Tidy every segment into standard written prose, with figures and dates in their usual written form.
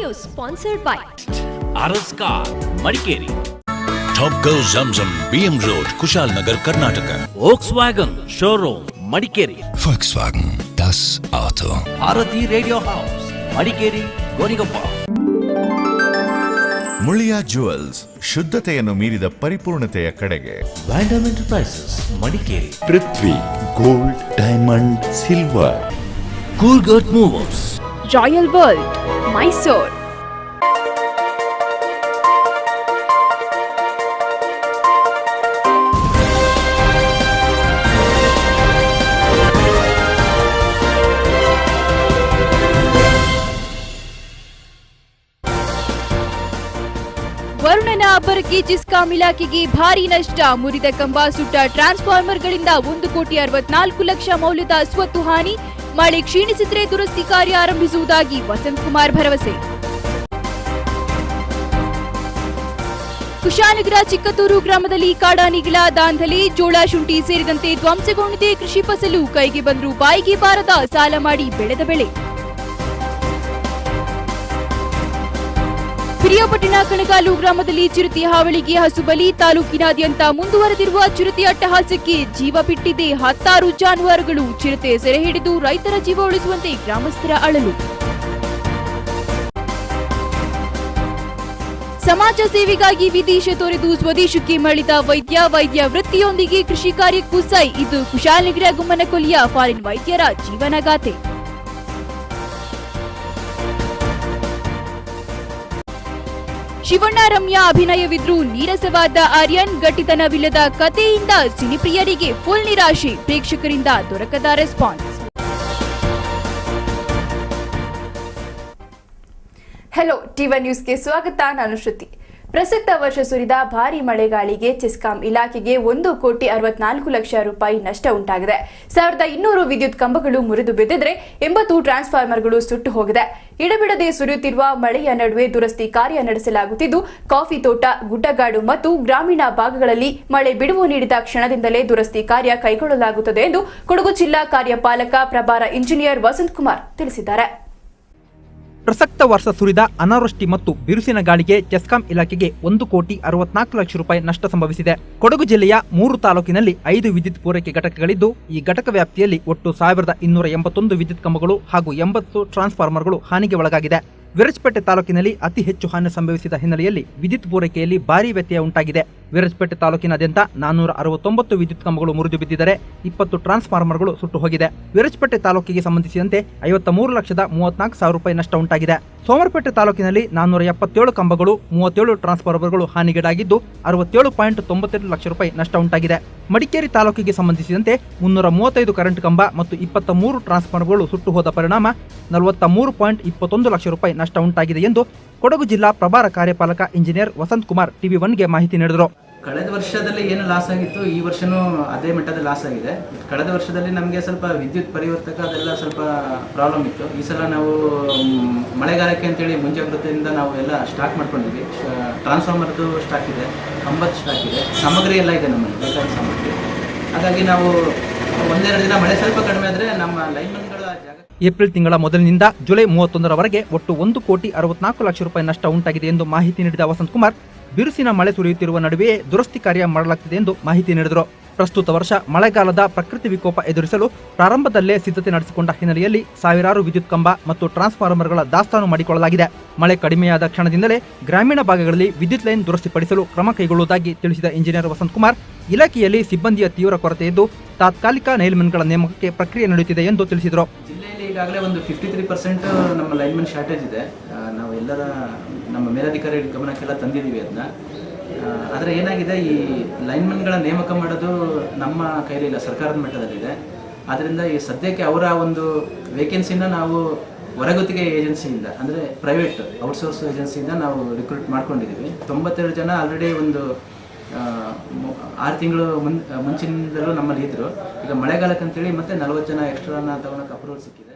News sponsored by RS Car, Madikeri. Top Go Zamzam, BM Road, Kushalnagar, Karnataka. Volkswagen Showroom, Madikeri. Volkswagen, das Auto. Bharati Radio House, Madikeri, Gonigappa. Muliya jewels, ಶುದ್ಧತೆಯನ್ನು ಮೀರಿದ ಪರಿಪೂರ್ಣತೆಯ ಕಡೆಗೆ. Vandam Enterprises, Madikeri. Prithvi gold diamond silver. Cool Gut Movers, Royal World, Mysore. ವರುಣನ ಅಬ್ಬರಕ್ಕೆ ಜಿಸ್ಕಾಂ ಇಲಾಖೆಗೆ ಭಾರೀ ನಷ್ಟ. ಮುರಿದ ಕಂಬ, ಸುಟ್ಟ ಟ್ರಾನ್ಸ್ಫಾರ್ಮರ್ಗಳಿಂದ 1,64,00,000 ಮೌಲ್ಯದ ಸ್ವತ್ತು ಹಾನಿ. ಮಳೆ ಕ್ಷೀಣಿಸಿದರೆ ದುರಸ್ತಿ ಕಾರ್ಯ ಆರಂಭಿಸುವುದಾಗಿ ವಸಂತ್ ಕುಮಾರ್ ಭರವಸೆ. ಕುಶಾಲನಗರ ಚಿಕ್ಕತ್ತೂರು ಗ್ರಾಮದಲ್ಲಿ ಕಾಡಾನೆಗಳ ದಾಂಧಲೆ. ಜೋಳ, ಶುಂಠಿ ಸೇರಿದಂತೆ ಧ್ವಂಸಗೊಂಡಿದೆ ಕೃಷಿ ಫಸಲು. ಕೈಗೆ ಬಂದರೂ ಬಾಯಿಗೆ ಬಾರದ ಸಾಲ ಮಾಡಿ ಬೆಳೆದ ಬೆಳೆ. ಹಿರಿಯಪಟ್ಟಣ ಕಣಗಾಲು ಗ್ರಾಮದಲ್ಲಿ ಚಿರತೆ ಹಾವಳಿಗೆ ಹಸು ಬಲಿ. ತಾಲೂಕಿನಾದ್ಯಂತ ಮುಂದುವರೆದಿರುವ ಚಿರತೆ ಅಟ್ಟಹಾಸಕ್ಕೆ ಜೀವ ಬಿಟ್ಟಿದೆ 10 ಜಾನುವಾರುಗಳು. ಚಿರತೆ ಸೆರೆ ಹಿಡಿದು ರೈತರ ಜೀವ ಉಳಿಸುವಂತೆ ಗ್ರಾಮಸ್ಥರ ಅಳಲು. ಸಮಾಜ ಸೇವೆಗಾಗಿ ವಿದೇಶ ತೊರೆದು ಸ್ವದೇಶಕ್ಕೆ ಮರಳಿದ ವೈದ್ಯ ವೃತ್ತಿಯೊಂದಿಗೆ ಕೃಷಿ ಕಾರ್ಯಕ್ಕೂ ಸೈ. ಇದು ಕುಶಾಲನಗರ ಗುಮ್ಮನಕೊಲ್ಲಿಯ ಫಾರಿನ್ ವೈದ್ಯರ ಜೀವನಗಾಥೆ. ಶಿವಣ್ಣ ರಮ್ಯಾ ಅಭಿನಯವಿದ್ರೂ ನೀರಸವಾದ ಆರ್ಯನ್. ಗಟ್ಟಿತನವಿಲ್ಲದ ಕಥೆಯಿಂದ ಸಿನಿಪ್ರಿಯರಿಗೆ ಫುಲ್ ನಿರಾಶೆ. ಪ್ರೇಕ್ಷಕರಿಂದ ದೊರಕದ ರೆಸ್ಪಾನ್ಸ್. ಹೆಲೋ, ಟಿ1 ನ್ಯೂಸ್ಗೆ ಸ್ವಾಗತ. ನಾನು ಶ್ರುತಿ. ಪ್ರಸಕ್ತ ವರ್ಷ ಸುರಿದ ಭಾರೀ ಮಳೆಗಾಳಿಗೆ ಚೆಸ್ಕಾಂ ಇಲಾಖೆಗೆ 1,64,00,000 ರೂಪಾಯಿ ನಷ್ಟ ಉಂಟಾಗಿದೆ. 1,200 ವಿದ್ಯುತ್ ಕಂಬಗಳು ಮುರಿದು ಬಿದ್ದಿದ್ರೆ 80 ಟ್ರಾನ್ಸ್ಫಾರ್ಮರ್ಗಳು ಸುಟ್ಟು ಹೋಗಿದೆ. ಇಡಬಿಡದೆ ಸುರಿಯುತ್ತಿರುವ ಮಳೆಯ ನಡುವೆ ದುರಸ್ತಿ ಕಾರ್ಯ ನಡೆಸಲಾಗುತ್ತಿದ್ದು, ಕಾಫಿ ತೋಟ, ಗುಡ್ಡಗಾಡು ಮತ್ತು ಗ್ರಾಮೀಣ ಭಾಗಗಳಲ್ಲಿ ಮಳೆ ಬಿಡುವು ನೀಡಿದ ಕ್ಷಣದಿಂದಲೇ ದುರಸ್ತಿ ಕಾರ್ಯ ಕೈಗೊಳ್ಳಲಾಗುತ್ತದೆ ಎಂದು ಕೊಡಗು ಜಿಲ್ಲಾ ಕಾರ್ಯಪಾಲಕ ಪ್ರಭಾರ ಇಂಜಿನಿಯರ್ ವಸಂತ್ ಕುಮಾರ್ ತಿಳಿಸಿದ್ದಾರೆ. ಪ್ರಸಕ್ತ ವರ್ಷ ಸುರಿದ ಅನಾವೃಷ್ಟಿ ಮತ್ತು ಬಿರುಸಿನ ಗಾಳಿಗೆ ಚೆಸ್ಕಾಂ ಇಲಾಖೆಗೆ 1,64,00,000 ರೂಪಾಯಿ ನಷ್ಟ ಸಂಭವಿಸಿದೆ. ಕೊಡಗು ಜಿಲ್ಲೆಯ 3 ತಾಲೂಕಿನಲ್ಲಿ 5 ವಿದ್ಯುತ್ ಪೂರೈಕೆ ಘಟಕಗಳಿದ್ದು, ಈ ಘಟಕ ವ್ಯಾಪ್ತಿಯಲ್ಲಿ ಒಟ್ಟು 1,281 ವಿದ್ಯುತ್ ಕಂಬಗಳು ಹಾಗೂ 80 ಟ್ರಾನ್ಸ್ಫಾರ್ಮರ್ಗಳು ಹಾನಿಗೆ ಒಳಗಾಗಿದೆ. ವಿರಜಪೇಟೆ ತಾಲೂಕಿನಲ್ಲಿ ಅತಿ ಹೆಚ್ಚು ಹಾನಿ ಸಂಭವಿಸಿದ ಹಿನ್ನೆಲೆಯಲ್ಲಿ ವಿದ್ಯುತ್ ಪೂರೈಕೆಯಲ್ಲಿ ಭಾರೀ ವ್ಯತ್ಯಯ ಉಂಟಾಗಿದೆ. ವಿರಜಪೇಟೆ ತಾಲೂಕಿನಾದ್ಯಂತ 469 ವಿದ್ಯುತ್ ಕಂಬಗಳು ಮುರಿದು ಬಿದ್ದಿದ್ದರೆ 20 ಟ್ರಾನ್ಸ್ಫಾರ್ಮರ್ಗಳು ಸುಟ್ಟು ಹೋಗಿದೆ. ವಿರಜಪೇಟೆ ತಾಲೂಕಿಗೆ ಸಂಬಂಧಿಸಿದಂತೆ 53,34,000 ರೂಪಾಯಿ ನಷ್ಟ ಉಂಟಾಗಿದೆ. ಸೋಮರಪೇಟೆ ತಾಲೂಕಿನಲ್ಲಿ 477 ಕಂಬಗಳು, 37 ಟ್ರಾನ್ಸ್ಫಾರ್ಮರ್ಗಳು ಹಾನಿಗೀಡಾಗಿದ್ದು 67.92 ಲಕ್ಷ ರೂಪಾಯಿ ನಷ್ಟ ಉಂಟಾಗಿದೆ. ಮಡಿಕೇರಿ ತಾಲೂಕಿಗೆ ಸಂಬಂಧಿಸಿದಂತೆ 335 ಕರೆಂಟ್ ಕಂಬ ಮತ್ತು 23 ಟ್ರಾನ್ಸ್ಫಾರ್ಮರ್ಗಳು ಸುಟ್ಟು ಹೋದ ಪರಿಣಾಮ 43.21 ಲಕ್ಷ ರೂಪಾಯಿ ನಷ್ಟ ಉಂಟಾಗಿದೆ ಎಂದು ಕೊಡಗು ಜಿಲ್ಲಾ ಪ್ರಭಾರ ಕಾರ್ಯಪಾಲಕ ಇಂಜಿನಿಯರ್ ವಸಂತ್ ಕುಮಾರ್ ಟಿವಿ1ಗೆ ಮಾಹಿತಿ ನೀಡಿದರು. ಕಳೆದ ವರ್ಷದಲ್ಲಿ ಏನು ಲಾಸ್ ಆಗಿತ್ತು, ಈ ವರ್ಷನೂ ಅದೇ ಮಟ್ಟದಲ್ಲಿ ಲಾಸ್ ಆಗಿದೆ. ಕಳೆದ ವರ್ಷದಲ್ಲಿ ನಮಗೆ ಸ್ವಲ್ಪ ವಿದ್ಯುತ್ ಪರಿವರ್ತಕ ಅದೆಲ್ಲ ಸ್ವಲ್ಪ ಪ್ರಾಬ್ಲಮ್ ಇತ್ತು. ಈ ಸಲ ನಾವು ಮಳೆಗಾಲಕ್ಕೆ ಅಂತೇಳಿ ಮುಂಜಾಗ್ರತೆಯಿಂದ ನಾವು ಎಲ್ಲ ಸ್ಟಾಕ್ ಮಾಡ್ಕೊಂಡಿದ್ವಿ. ಟ್ರಾನ್ಸ್ಫಾರ್ಮರ್ದು ಸ್ಟಾಕ್ ಇದೆ, ಕಂಬದ ಸ್ಟಾಕ್ ಇದೆ, ಸಾಮಗ್ರಿ ಎಲ್ಲ ಇದೆ ನಮ್ಮಲ್ಲಿ ಬೇಕಾದ ಸಾಮಗ್ರಿ. ಹಾಗಾಗಿ ನಾವು ಒಂದೆರಡು ದಿನ ಮಳೆ ಸ್ವಲ್ಪ ಕಡಿಮೆ ಆದರೆ ನಮ್ಮ ಲೈನ್ಮನ್ಗಳ ಜಾಗ. ಏಪ್ರಿಲ್ ತಿಂಗಳ ಮೊದಲಿನಿಂದ ಜುಲೈ 31ರವರೆಗೆ ಒಟ್ಟು 1,64,00,000 ರೂಪಾಯಿ ನಷ್ಟ ಉಂಟಾಗಿದೆ ಎಂದು ಮಾಹಿತಿ ನೀಡಿದ ವಸಂತ್ ಕುಮಾರ್, ಬಿರುಸಿನ ಮಳೆ ಸುರಿಯುತ್ತಿರುವ ನಡುವೆಯೇ ದುರಸ್ತಿ ಕಾರ್ಯ ಮಾಡಲಾಗುತ್ತಿದೆ ಎಂದು ಮಾಹಿತಿ ನೀಡಿದರು. ಪ್ರಸ್ತುತ ವರ್ಷ ಮಳೆಗಾಲದ ಪ್ರಕೃತಿ ವಿಕೋಪ ಎದುರಿಸಲು ಪ್ರಾರಂಭದಲ್ಲೇ ಸಿದ್ಧತೆ ನಡೆಸಿಕೊಂಡ ಹಿನ್ನೆಲೆಯಲ್ಲಿ ಸಾವಿರಾರು ವಿದ್ಯುತ್ ಕಂಬ ಮತ್ತು ಟ್ರಾನ್ಸ್ಫಾರ್ಮರ್ಗಳ ದಾಸ್ತಾನು ಮಾಡಿಕೊಳ್ಳಲಾಗಿದೆ. ಮಳೆ ಕಡಿಮೆಯಾದ ಕ್ಷಣದಿಂದಲೇ ಗ್ರಾಮೀಣ ಭಾಗಗಳಲ್ಲಿ ವಿದ್ಯುತ್ ಲೈನ್ ದುರಸ್ತಿಪಡಿಸಲು ಕ್ರಮ ಕೈಗೊಳ್ಳುವುದಾಗಿ ತಿಳಿಸಿದ ಇಂಜಿನಿಯರ್ ವಸಂತ್ ಕುಮಾರ್, ಇಲಾಖೆಯಲ್ಲಿ ಸಿಬ್ಬಂದಿಯ ತೀವ್ರ ಕೊರತೆ ಇದ್ದು ತಾತ್ಕಾಲಿಕ ಲೈನ್ಮನ್ಗಳ ನೇಮಕಕ್ಕೆ ಪ್ರಕ್ರಿಯೆ ನಡೆಯುತ್ತಿದೆ ಎಂದು ತಿಳಿಸಿದರು. ಜಿಲ್ಲೆಯಲ್ಲಿ ಈಗಾಗಲೇ ಒಂದು 53% ನಮ್ಮ ಲೈನ್ಮನ್ ಶಾರ್ಟೇಜ್ ಇದೆ. ನಾವು ಎಲ್ಲರ ನಮ್ಮ ಮೇಲಧಿಕಾರಿ ಗಮನಕ್ಕೆಲ್ಲ ತಂದಿದ್ದೀವಿ ಅದನ್ನ. ಆದರೆ ಏನಾಗಿದೆ, ಈ ಲೈನ್ಮನ್ಗಳ ನೇಮಕ ಮಾಡೋದು ನಮ್ಮ ಕೈಲಿಲ್ಲ, ಸರ್ಕಾರದ ಮಟ್ಟದಲ್ಲಿದೆ. ಆದ್ದರಿಂದ ಈ ಸದ್ಯಕ್ಕೆ ಅವರ ಒಂದು ವೇಕೆನ್ಸಿನ ನಾವು ಹೊರಗುತ್ತಿಗೆ ಏಜೆನ್ಸಿಯಿಂದ, ಅಂದರೆ ಪ್ರೈವೇಟ್ ಔಟ್ಸೋರ್ಸ್ ಏಜೆನ್ಸಿಯಿಂದ ನಾವು ರಿಕ್ರೂಟ್ ಮಾಡ್ಕೊಂಡಿದ್ದೀವಿ. 92 ಜನ ಆಲ್ರೆಡಿ ಒಂದು 6 ತಿಂಗಳು ಮುಂಚಿನಿಂದಲೂ ನಮ್ಮಲ್ಲಿ ಇದ್ದರು. ಈಗ ಮಳೆಗಾಲಕ್ಕಂತೇಳಿ ಮತ್ತೆ 40 ಜನ ಎಕ್ಸ್ಟ್ರಾನ ತಗೊಳಕ್ಕೆ ಅಪ್ರೂವಲ್ ಸಿಕ್ಕಿದೆ.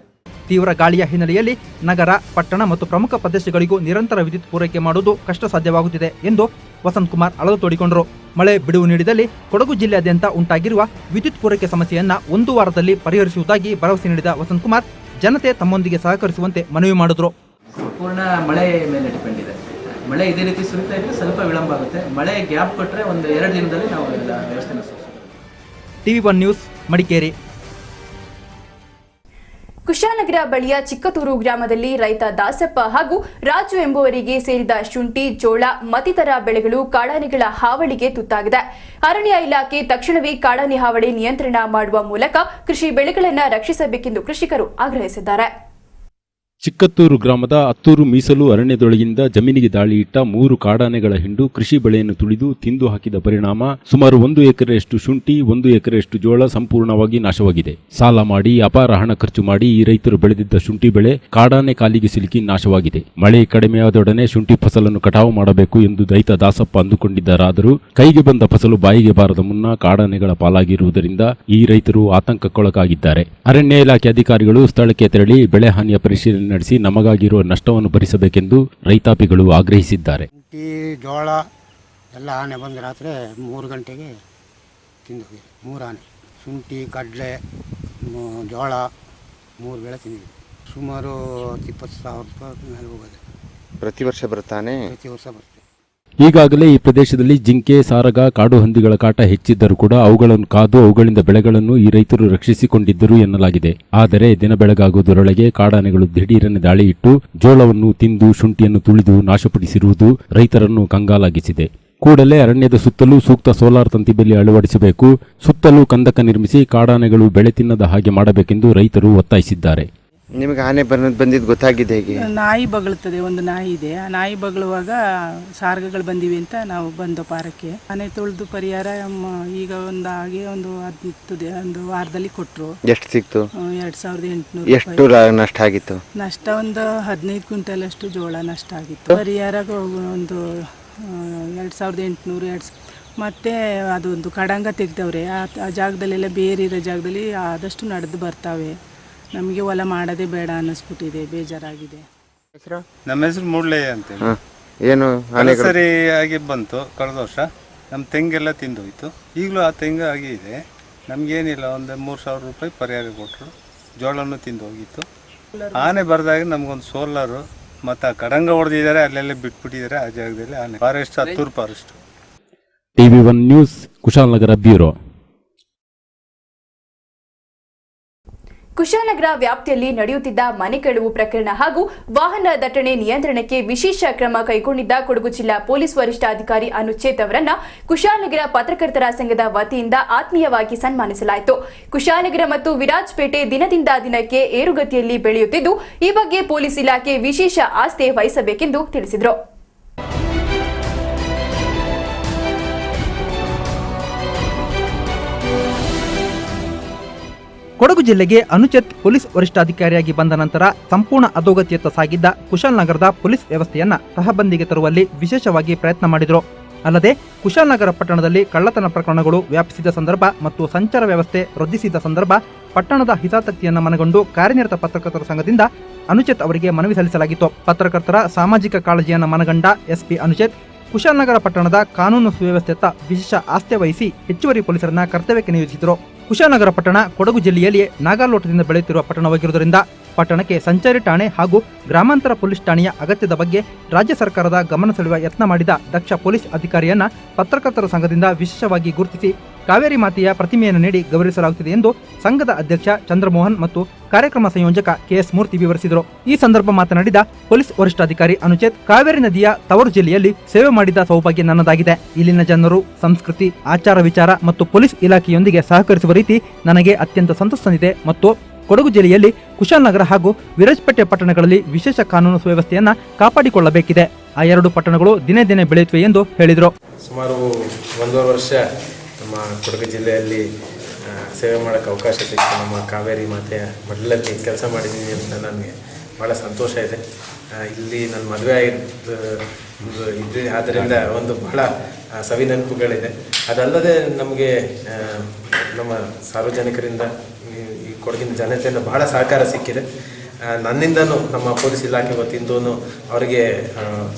ತೀವ್ರ ಗಾಳಿಯ ಹಿನ್ನೆಲೆಯಲ್ಲಿ ನಗರ, ಪಟ್ಟಣ ಮತ್ತು ಪ್ರಮುಖ ಪ್ರದೇಶಗಳಿಗೂ ನಿರಂತರ ವಿದ್ಯುತ್ ಪೂರೈಕೆ ಮಾಡುವುದು ಕಷ್ಟ ಸಾಧ್ಯವಾಗುತ್ತಿದೆ ಎಂದು ವಸಂತ್ ಕುಮಾರ್ ಅಳಲು ತೋಡಿಕೊಂಡರು. ಮಳೆ ಬಿಡುವು ನೀಡಿದಲ್ಲಿ ಕೊಡಗು ಜಿಲ್ಲೆಯಾದ್ಯಂತ ಉಂಟಾಗಿರುವ ವಿದ್ಯುತ್ ಪೂರೈಕೆ ಸಮಸ್ಯೆಯನ್ನ 1 ವಾರದಲ್ಲಿ ಪರಿಹರಿಸುವುದಾಗಿ ಭರವಸೆ ನೀಡಿದ ವಸಂತ್ ಕುಮಾರ್, ಜನತೆ ತಮ್ಮೊಂದಿಗೆ ಸಹಕರಿಸುವಂತೆ ಮನವಿ ಮಾಡಿದರು. ಪೂರ್ಣ ಮಳೆ ಮೇಲೆ ಡಿಪೆಂಡ್ ಇದೆ. ಮಳೆ ಇದೇ ರೀತಿ ಸುರಿತಾ ಇದ್ರೆ ಸ್ವಲ್ಪ ವಿಳಂಬ ಆಗುತ್ತೆ. ಮಳೆ ಗ್ಯಾಪ್ ಕೊಟ್ಟರೆ ಒಂದು 2 ದಿನದಲ್ಲಿ ನಾವು ಎಲ್ಲ ವ್ಯವಸ್ಥೆನ TV1 ನ್ಯೂಸ್ ಮಡಿಕೇರಿ. ಕುಶಾಲನಗರ ಬಳಿಯ ಚಿಕ್ಕತೂರು ಗ್ರಾಮದಲ್ಲಿ ರೈತ ದಾಸಪ್ಪ ಹಾಗೂ ರಾಜು ಎಂಬುವರಿಗೆ ಸೇರಿದ ಶುಂಠಿ, ಜೋಳ ಮತ್ತಿತರ ಬೆಳೆಗಳು ಕಾಡಾನೆಗಳ ಹಾವಳಿಗೆ ತುತ್ತಾಗಿದೆ. ಅರಣ್ಯ ಇಲಾಖೆ ತಕ್ಷಣವೇ ಕಾಡಾನೆ ಹಾವಳಿ ನಿಯಂತ್ರಣ ಮಾಡುವ ಮೂಲಕ ಕೃಷಿ ಬೆಳೆಗಳನ್ನು ರಕ್ಷಿಸಬೇಕೆಂದು ಕೃಷಿಕರು ಆಗ್ರಹಿಸಿದ್ದಾರೆ. ಚಿಕ್ಕತ್ತೂರು ಗ್ರಾಮದ ಅತ್ತೂರು ಮೀಸಲು ಅರಣ್ಯದೊಳಗಿಂದ ಜಮೀನಿಗೆ ದಾಳಿ ಇಟ್ಟ 3 ಕಾಡಾನೆಗಳ ಹಿಂಡು ಕೃಷಿ ಬೆಳೆಯನ್ನು ತುಳಿದು ತಿಂದು ಹಾಕಿದ ಪರಿಣಾಮ ಸುಮಾರು 1 ಎಕರೆಯಷ್ಟು ಶುಂಠಿ, 1 ಎಕರೆಯಷ್ಟು ಜೋಳ ಸಂಪೂರ್ಣವಾಗಿ ನಾಶವಾಗಿದೆ. ಸಾಲ ಮಾಡಿ ಅಪಾರ ಹಣ ಖರ್ಚು ಮಾಡಿ ಈ ರೈತರು ಬೆಳೆದಿದ್ದ ಶುಂಠಿ ಬೆಳೆ ಕಾಡಾನೆ ಕಾಲಿಗೆ ಸಿಲುಕಿ ನಾಶವಾಗಿದೆ. ಮಳೆ ಕಡಿಮೆಯಾದೊಡನೆ ಶುಂಠಿ ಫಸಲನ್ನು ಕಟಾವು ಮಾಡಬೇಕು ಎಂದು ರೈತ ದಾಸಪ್ಪ ಅಂದುಕೊಂಡಿದ್ದರಾದರೂ ಕೈಗೆ ಬಂದ ಫಸಲು ಬಾಯಿಗೆ ಬಾರದ ಮುನ್ನ ಕಾಡಾನೆಗಳ ಪಾಲಾಗಿರುವುದರಿಂದ ಈ ರೈತರು ಆತಂಕಕ್ಕೊಳಗಾಗಿದ್ದಾರೆ. ಅರಣ್ಯ ಇಲಾಖೆ ಅಧಿಕಾರಿಗಳು ಸ್ಥಳಕ್ಕೆ ತೆರಳಿ ಬೆಳೆ ಹಾನಿಯ ಪರಿಶೀಲನೆ ನಡೆಸಿ ನಮಗಾಗಿರುವ ನಷ್ಟವನ್ನು ಭರಿಸಬೇಕೆಂದು ರೈತಾಪಿಗಳು ಆಗ್ರಹಿಸಿದ್ದಾರೆ. ಶುಂಠಿ, ಜೋಳ ಎಲ್ಲ ಆನೆ ಬಂದು ರಾತ್ರಿ 3 ಗಂಟೆಗೆ ತಿಂದು ಹೋಗಿದೆ. 3 ಆನೆ ಶುಂಠಿ, ಕಡಲೆ, ಜೋಳ 3 ಬೆಳೆ ತಿಂದಿದೆ. ಸುಮಾರು 20,000 ರೂಪಾಯಿ ಮೇಲೆ ಹೋಗೋದು. ಪ್ರತಿ ವರ್ಷ ಬರ್ತಾನೆ? ಪ್ರತಿ ವರ್ಷ ಬರುತ್ತೆ. ಈಗಾಗಲೇ ಈ ಪ್ರದೇಶದಲ್ಲಿ ಜಿಂಕೆ, ಸಾರಗ, ಕಾಡು ಹಂದಿಗಳ ಕಾಟ ಹೆಚ್ಚಿದ್ದರೂ ಕೂಡ ಅವುಗಳನ್ನು ಕಾದು ಅವುಗಳಿಂದ ಬೆಳೆಗಳನ್ನು ಈ ರೈತರು ರಕ್ಷಿಸಿಕೊಂಡಿದ್ದರು ಎನ್ನಲಾಗಿದೆ. ಆದರೆ ದಿನ ಬೆಳಗಾಗುವುದರೊಳಗೆ ಕಾಡಾನೆಗಳು ದಿಢೀರನೆ ದಾಳಿ ಇಟ್ಟು ಜೋಳವನ್ನು ತಿಂದು ಶುಂಠಿಯನ್ನು ತುಳಿದು ನಾಶಪಡಿಸಿರುವುದು ರೈತರನ್ನು ಕಂಗಾಲಾಗಿಸಿದೆ. ಕೂಡಲೇ ಅರಣ್ಯದ ಸುತ್ತಲೂ ಸೂಕ್ತ ಸೋಲಾರ್ ತಂತಿಬೇಲಿ ಅಳವಡಿಸಬೇಕು, ಸುತ್ತಲೂ ಕಂದಕ ನಿರ್ಮಿಸಿ ಕಾಡಾನೆಗಳು ಬೆಳೆ ತಿನ್ನದ ಹಾಗೆ ಮಾಡಬೇಕೆಂದು ರೈತರು ಒತ್ತಾಯಿಸಿದ್ದಾರೆ. ನಿಮಗೆ ಆನೆ ಬಂದಿದ್ದು ಗೊತ್ತಾಗಿದೆ ಹೇಗೆ? ನಾಯಿ ಬಗಳುತ್ತದೆ, ಒಂದು ನಾಯಿ ಇದೆ. ಆ ನಾಯಿ ಬಗಳುವಾಗ ಸಾರ್ಗಗಳು ಬಂದಿವೆ ಅಂತ ನಾವು ಬಂದು ಪಾರಕ್ಕೆ ಆನೆ ತುಳಿದು ಪರಿಹಾರ ಈಗ ಒಂದು 10 ವಾರದಲ್ಲಿ ಕೊಟ್ಟರು. ಎಷ್ಟು ಸಿಕ್ತು? 2,800. ಎಷ್ಟು ನಷ್ಟ ಆಗಿತ್ತು? ನಷ್ಟ ಒಂದು 15 ಕ್ವಿಂಟಲ್ ಅಷ್ಟು ಜೋಳ ನಷ್ಟ ಆಗಿತ್ತು. ಪರಿಹಾರ ಒಂದು 2,800. ಮತ್ತೆ ಅದೊಂದು ಕಡಂಗ ತೆಗ್ದವ್ರೆ. ಆ ಜಾಗದಲ್ಲೆಲ್ಲ ಬೇರೆ ಇರೋ ಜಾಗದಲ್ಲಿ ಆದಷ್ಟು ನಡೆದು ಬರ್ತಾವೆ. ನಮಗೆ ಹೊಲ ಮಾಡೋದೇ ಬೇಡ ಅನ್ನಿಸ್ಬಿಟ್ಟಿದೆ, ಬೇಜಾರಾಗಿದೆ. ನಮ್ಮ ಹೆಸರು ಮೂಡ್ಲಯ್ಯ ಅಂತೇಳಿ. ಏನು ಸರಿ ಆಗಿ ಬಂತು ಕಳೆದ ವರ್ಷ. ನಮ್ಮ ತೆಂಗೆಲ್ಲ ತಿಂದೋಯ್ತು. ಈಗಲೂ ಆ ತೆಂಗು ಆಗಿ ಇದೆ. ನಮಗೇನಿಲ್ಲ, ಒಂದು 3,000 ರೂಪಾಯಿ ಪರಿಹಾರ ಕೊಟ್ಟರು. ಜೋಳನೂ ತಿಂದು ಹೋಗಿತ್ತು. ಆನೆ ಬರೆದಾಗ ನಮಗೊಂದು ಸೋಲಾರು ಮತ್ತು ಆ ಕಡಂಗ ಹೊಡೆದಿದ್ದಾರೆ, ಅಲ್ಲೆಲ್ಲ ಬಿಟ್ಬಿಟ್ಟಿದ್ದಾರೆ ಆ ಜಾಗದಲ್ಲಿ ಆನೆ. Forest, Attur forest. TV1 news Kushalnagar bureau. Kushalnagar ವ್ಯಾಪ್ತಿಯಲ್ಲಿ ನಡೆಯುತ್ತಿದ್ದ ಮನೆ ಕಳವು ಪ್ರಕರಣ ಹಾಗೂ ವಾಹನ ದಟ್ಟಣೆ ನಿಯಂತ್ರಣಕ್ಕೆ ವಿಶೇಷ ಕ್ರಮ ಕೈಗೊಂಡಿದ್ದ ಕೊಡಗು ಜಿಲ್ಲಾ ಪೊಲೀಸ್ ವರಿಷ್ಠಾಧಿಕಾರಿ ಅನುಚೇತ್ ಅವರನ್ನ ಕುಶಾಲನಗರ ಪತ್ರಕರ್ತರ ಸಂಘದ ವತಿಯಿಂದ ಆತ್ಮೀಯವಾಗಿ ಸನ್ಮಾನಿಸಲಾಯಿತು. ಕುಶಾಲನಗರ ಮತ್ತು ವಿರಾಜಪೇಟೆ ದಿನದಿಂದ ದಿನಕ್ಕೆ ಏರುಗತಿಯಲ್ಲಿ ಬೆಳೆಯುತ್ತಿದ್ದು, ಈ ಬಗ್ಗೆ ಪೊಲೀಸ್ ಇಲಾಖೆ ವಿಶೇಷ ಆಸ್ಥೆ ವಹಿಸಬೇಕೆಂದು ತಿಳಿಸಿದರು. ಕೊಡಗು ಜಿಲ್ಲೆಗೆ ಅನುಚೇತ್ ಪೊಲೀಸ್ ವರಿಷ್ಠಾಧಿಕಾರಿಯಾಗಿ ಬಂದ ನಂತರ ಸಂಪೂರ್ಣ ಅಧೋಗತಿಯತ್ತ ಸಾಗಿದ್ದ ಕುಶಾಲನಗರದ ಪೊಲೀಸ್ ವ್ಯವಸ್ಥೆಯನ್ನ ತಹಬಂದಿಗೆ ತರುವಲ್ಲಿ ವಿಶೇಷವಾಗಿ ಪ್ರಯತ್ನ ಮಾಡಿದರು. ಅಲ್ಲದೆ ಕುಶಾಲನಗರ ಪಟ್ಟಣದಲ್ಲಿ ಕಳ್ಳತನ ಪ್ರಕರಣಗಳು ವ್ಯಾಪಿಸಿದ ಸಂದರ್ಭ ಮತ್ತು ಸಂಚಾರ ವ್ಯವಸ್ಥೆ ವೃದ್ಧಿಸಿದ ಸಂದರ್ಭ ಪಟ್ಟಣದ ಹಿತಾಸಕ್ತಿಯನ್ನು ಮನಗೊಂಡು ಕಾರ್ಯನಿರತ ಪತ್ರಕರ್ತರ ಸಂಘದಿಂದ ಅನುಚೇತ್ ಅವರಿಗೆ ಮನವಿ ಸಲ್ಲಿಸಲಾಗಿತ್ತು. ಪತ್ರಕರ್ತರ ಸಾಮಾಜಿಕ ಕಾಳಜಿಯನ್ನು ಮನಗಂಡ ಎಸ್ಪಿ ಅನುಚೇತ್ ಕುಶಾಲನಗರ ಪಟ್ಟಣದ ಕಾನೂನು ಸುವ್ಯವಸ್ಥೆಯತ್ತ ವಿಶೇಷ ಆಸ್ಥೆ ವಹಿಸಿ ಹೆಚ್ಚುವರಿ ಪೊಲೀಸರನ್ನ ಕರ್ತವ್ಯಕ್ಕೆ ನಿಯೋಜಿಸಿದರು. ಕುಶಾಲನಗರ ಪಟ್ಟಣ ಕೊಡಗು ಜಿಲ್ಲೆಯಲ್ಲಿ ನಾಗಾಲೋಟದಿಂದ ಬೆಳೆಯುತ್ತಿರುವ ಪಟ್ಟಣವಾಗಿರುವುದರಿಂದ ಪಟ್ಟಣಕ್ಕೆ ಸಂಚಾರಿ ಠಾಣೆ ಹಾಗೂ ಗ್ರಾಮಾಂತರ ಪೊಲೀಸ್ ಠಾಣೆಯ ಅಗತ್ಯದ ಬಗ್ಗೆ ರಾಜ್ಯ ಸರ್ಕಾರದ ಗಮನ ಸೆಳೆಯುವ ಯತ್ನ ಮಾಡಿದ ದಕ್ಷ ಪೊಲೀಸ್ ಅಧಿಕಾರಿಯನ್ನ ಪತ್ರಕರ್ತರ ಸಂಘದಿಂದ ವಿಶೇಷವಾಗಿ ಗುರುತಿಸಿ ಕಾವೇರಿ ಮಾತೆಯ ಪ್ರತಿಮೆಯನ್ನು ನೀಡಿ ಗೌರವಿಸಲಾಗುತ್ತಿದೆ ಎಂದು ಸಂಘದ ಅಧ್ಯಕ್ಷ ಚಂದ್ರಮೋಹನ್ ಮತ್ತು ಕಾರ್ಯಕ್ರಮ ಸಂಯೋಜಕ ಕೆಎಸ್ ಮೂರ್ತಿ ವಿವರಿಸಿದರು. ಈ ಸಂದರ್ಭ ಮಾತನಾಡಿದ ಪೊಲೀಸ್ ವರಿಷ್ಠಾಧಿಕಾರಿ ಅನುಚೇತ್, ಕಾವೇರಿ ನದಿಯ ತವರು ಜಿಲ್ಲೆಯಲ್ಲಿ ಸೇವೆ ಮಾಡಿದ ಸೌಭಾಗ್ಯ ನನ್ನದಾಗಿದೆ. ಇಲ್ಲಿನ ಜನರು, ಸಂಸ್ಕೃತಿ, ಆಚಾರ ವಿಚಾರ ಮತ್ತು ಪೊಲೀಸ್ ಇಲಾಖೆಯೊಂದಿಗೆ ಸಹಕರಿಸುವ ರೀತಿ ನನಗೆ ಅತ್ಯಂತ ಸಂತಸ ತಂದಿದೆ ಮತ್ತು ಕೊಡಗು ಜಿಲ್ಲೆಯಲ್ಲಿ ಕುಶಾಲನಗರ ಹಾಗೂ ವಿರಾಜಪೇಟೆ ಪಟ್ಟಣಗಳಲ್ಲಿ ವಿಶೇಷ ಕಾನೂನು ಸುವ್ಯವಸ್ಥೆಯನ್ನ ಕಾಪಾಡಿಕೊಳ್ಳಬೇಕಿದೆ. ಆ 2 ಪಟ್ಟಣಗಳು ದಿನೇ ದಿನೇ ಬೆಳೆಯುತ್ತವೆ ಎಂದು ಹೇಳಿದರು. ಸುಮಾರು 1.5 ವರ್ಷ ನಮ್ಮ ಕೊಡಗು ಜಿಲ್ಲೆಯಲ್ಲಿ ಸೇವೆ ಮಾಡೋಕ್ಕೆ ಅವಕಾಶ ಸಿಕ್ತು. ನಮ್ಮ ಕಾವೇರಿ ಮಾತೆಯ ಮಡ್ಲಲ್ಲಿ ಕೆಲಸ ಮಾಡಿದ್ದೀನಿ ಅಂತ ನನಗೆ ಭಾಳ ಸಂತೋಷ ಇದೆ. ಇಲ್ಲಿ ನನ್ನ ಮದುವೆ ಆಗಿದ್ದು ಆದ್ದರಿಂದ ಒಂದು ಬಹಳ ಸವಿ ನೆನಪುಗಳಿದೆ. ಅದಲ್ಲದೆ ನಮಗೆ ನಮ್ಮ ಸಾರ್ವಜನಿಕರಿಂದ ಈ ಕೊಡಗಿನ ಜನತೆಯಿಂದ ಬಹಳ ಸಹಕಾರ ಸಿಕ್ಕಿದೆ. ನನ್ನಿಂದನೂ ನಮ್ಮ ಪೊಲೀಸ್ ಇಲಾಖೆ ವತಿಯಿಂದೂ ಅವರಿಗೆ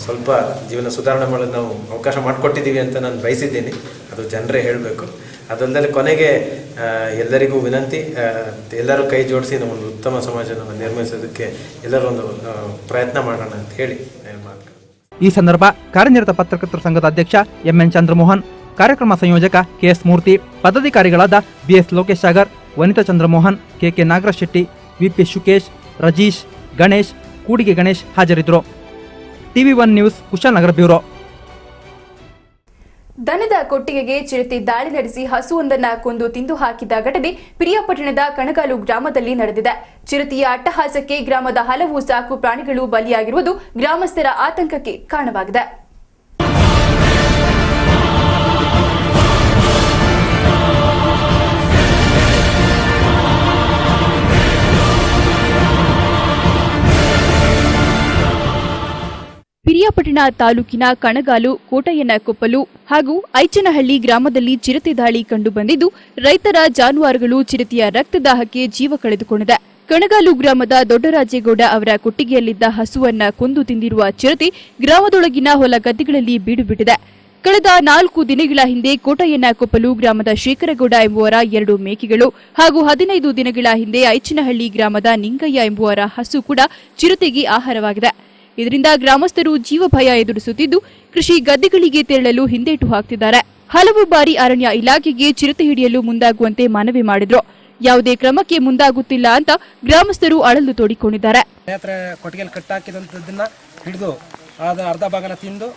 ಸ್ವಲ್ಪ ಜೀವನ ಸುಧಾರಣೆ ಮಾಡಲು ನಾವು ಅವಕಾಶ ಮಾಡಿಕೊಟ್ಟಿದ್ದೀವಿ ಅಂತ ನಾನು ಬಯಸಿದ್ದೀನಿ. ಅದು ಜನರೇ ಹೇಳಬೇಕು. ಅದಲ್ಲದೆ ಕೊನೆಗೆ ಎಲ್ಲರಿಗೂ ವಿನಂತಿ, ಎಲ್ಲರೂ ಕೈ ಜೋಡಿಸಿ ಒಂದು ಉತ್ತಮ ಸಮಾಜವನ್ನು ನಿರ್ಮಿಸೋದಕ್ಕೆ ಎಲ್ಲರೂ ಒಂದು ಪ್ರಯತ್ನ ಮಾಡೋಣ ಅಂತ ಹೇಳಿ ಮಾತು. ಈ ಸಂದರ್ಭ ಕಾರ್ಯನಿರತ ಪತ್ರಕರ್ತರ ಸಂಘದ ಅಧ್ಯಕ್ಷ ಎಂಎನ್ ಚಂದ್ರಮೋಹನ್, ಕಾರ್ಯಕ್ರಮ ಸಂಯೋಜಕ ಕೆಎಸ್ ಮೂರ್ತಿ, ಪದಾಧಿಕಾರಿಗಳಾದ ಬಿಎಸ್ ಲೋಕೇಶ್ ಸಾಗರ್, ವನಿತಾ ಚಂದ್ರಮೋಹನ್, ಕೆಕೆ ನಾಗರಾಜ್ ಶೆಟ್ಟಿ, ವಿಪಿ ಶುಕೇಶ್, ರಜೀಶ್, ಗಣೇಶ್, ಕೂಡಿಗೆ ಗಣೇಶ್ ಹಾಜರಿದ್ದರು. TV1 news, Kushalnagar bureau. ದನದ ಕೊಟ್ಟಿಗೆಗೆ ಚಿರತೆ ದಾಳಿ ನಡೆಸಿ ಹಸುವೊಂದನ್ನ ಕೊಂದು ತಿಂದು ಹಾಕಿದ ಘಟನೆ ಪಿರಿಯಾಪಟ್ಟಣದ ಕಣಗಾಲು ಗ್ರಾಮದಲ್ಲಿ ನಡೆದಿದೆ. ಚಿರತೆಯ ಅಟ್ಟಹಾಸಕ್ಕೆ ಗ್ರಾಮದ ಹಲವು ಸಾಕು ಪ್ರಾಣಿಗಳು ಬಲಿಯಾಗಿರುವುದು ಗ್ರಾಮಸ್ಥರ ಆತಂಕಕ್ಕೆ ಕಾರಣವಾಗಿದೆ. ಪಿರಿಯಾಪಟ್ಟಣ ತಾಲೂಕಿನ ಕಣಗಾಲು, ಕೋಟಯ್ಯನಕೊಪ್ಪಲು ಹಾಗೂ ಐಚನಹಳ್ಳಿ ಗ್ರಾಮದಲ್ಲಿ ಚಿರತೆ ದಾಳಿ ಕಂಡುಬಂದಿದ್ದು, ರೈತರ ಜಾನುವಾರುಗಳು ಚಿರತೆಯ ರಕ್ತದಾಹಕ್ಕೆ ಜೀವ ಕಳೆದುಕೊಂಡಿದೆ. ಕಣಗಾಲು ಗ್ರಾಮದ ದೊಡ್ಡರಾಜೇಗೌಡ ಅವರ ಕೊಟ್ಟಿಗೆಯಲ್ಲಿದ್ದ ಹಸುವನ್ನ ಕೊಂದು ತಿಂದಿರುವ ಚಿರತೆ ಗ್ರಾಮದೊಳಗಿನ ಹೊಲ ಗದ್ದೆಗಳಲ್ಲಿ ಬೀಡುಬಿಟ್ಟಿದೆ. ಕಳೆದ 4 ದಿನಗಳ ಹಿಂದೆ ಕೋಟಯ್ಯನಕೊಪ್ಪಲು ಗ್ರಾಮದ ಶೇಖರಗೌಡ ಎಂಬುವರ 2 ಮೇಕೆಗಳು ಹಾಗೂ 15 ದಿನಗಳ ಹಿಂದೆ ಐಚನಹಳ್ಳಿ ಗ್ರಾಮದ ನಿಂಗಯ್ಯ ಎಂಬುವರ ಹಸು ಕೂಡ ಚಿರತೆಗೆ ಆಹಾರವಾಗಿದೆ. ಇದರಿಂದ ಗ್ರಾಮಸ್ಥರು ಜೀವ ಭಯ ಎದುರಿಸುತ್ತಿದ್ದು, ಕೃಷಿ ಗದ್ದೆಗಳಿಗೆ ತೆರಳಲು ಹಿಂದೇಟು ಹಾಕ್ತಿದ್ದಾರೆ. ಹಲವು ಬಾರಿ ಅರಣ್ಯ ಇಲಾಖೆಗೆ ಚಿರತೆ ಹಿಡಿಯಲು ಮುಂದಾಗುವಂತೆ ಮನವಿ ಮಾಡಿದ್ರು. ಯಾವುದೇ ಕ್ರಮಕ್ಕೆ ಮುಂದಾಗುತ್ತಿಲ್ಲ ಅಂತ ಗ್ರಾಮಸ್ಥರು ಅಳಲು ತೋಡಿಕೊಂಡಿದ್ದಾರೆ. ಕೊಟ್ಟಿಗೆಯಲ್ಲಿ ಕಟ್ಟಾಕಿದಂಥದ್ದನ್ನ ಹಿಡಿದು ಅದು ಅರ್ಧ ಭಾಗನ ತಿಂದು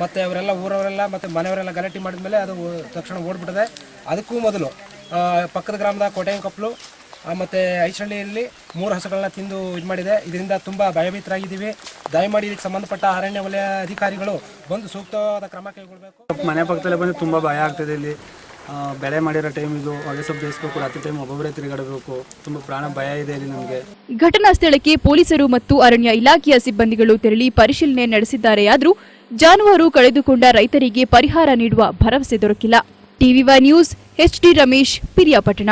ಮತ್ತೆ ಅವರೆಲ್ಲ ಊರವರೆಲ್ಲ ಮತ್ತೆ ಮನೆಯವರೆಲ್ಲ ಗಲಾಟೆ ಮಾಡಿದ್ಮೇಲೆ ಅದು ತಕ್ಷಣ ಓಡ್ಬಿಟ್ಟಿದೆ. ಅದಕ್ಕೂ ಮೊದಲು ಪಕ್ಕದ ಗ್ರಾಮದ ಕೋಟೆಯನಕೊಪ್ಪಲು ಮತ್ತು ಐಚನಹಳ್ಳಿಯಲ್ಲಿ 3 ಹಸುಗಳನ್ನ ತಿಂದು ಇದು ಮಾಡಿದೆ. ಇದರಿಂದ ತುಂಬ ಭಯಭೀತರಾಗಿದ್ದೀವಿ. ದಯಮಾಡಿ ಇದಕ್ಕೆ ಸಂಬಂಧಪಟ್ಟ ಅರಣ್ಯ ವಲಯ ಅಧಿಕಾರಿಗಳು ಬಂದು ಸೂಕ್ತವಾದ ಕ್ರಮ ಕೈಗೊಳ್ಳಬೇಕು. ಮನೆ ಪಕ್ಕದಲ್ಲೇ ಬಂದು ತುಂಬ ಭಯ ಆಗ್ತದೆ. ಇಲ್ಲಿ ಬೆಳೆ ಮಾಡಿರೋ ಟೈಮ್ ಇದು, ಹೊಗೆ ಸೊಪ್ಪು ಬೇಯಿಸ್ಬೇಕು, ರಾತ್ರಿ ಟೈಮ್ ಒಬ್ಬೊಬ್ಬರೇ ತಿರುಗಾಡಬೇಕು. ತುಂಬ ಪ್ರಾಣ ಭಯ ಇದೆ ಇಲ್ಲಿ ನಮಗೆ. ಘಟನಾ ಸ್ಥಳಕ್ಕೆ ಪೊಲೀಸರು ಮತ್ತು ಅರಣ್ಯ ಇಲಾಖೆಯ ಸಿಬ್ಬಂದಿಗಳು ತೆರಳಿ ಪರಿಶೀಲನೆ ನಡೆಸಿದ್ದಾರೆಯಾದರೂ ಜಾನುವಾರು ಕಳೆದುಕೊಂಡ ರೈತರಿಗೆ ಪರಿಹಾರ ನೀಡುವ ಭರವಸೆ ದೊರಕಿಲ್ಲ. TV1 news, HD Ramesh, Piriyapatna.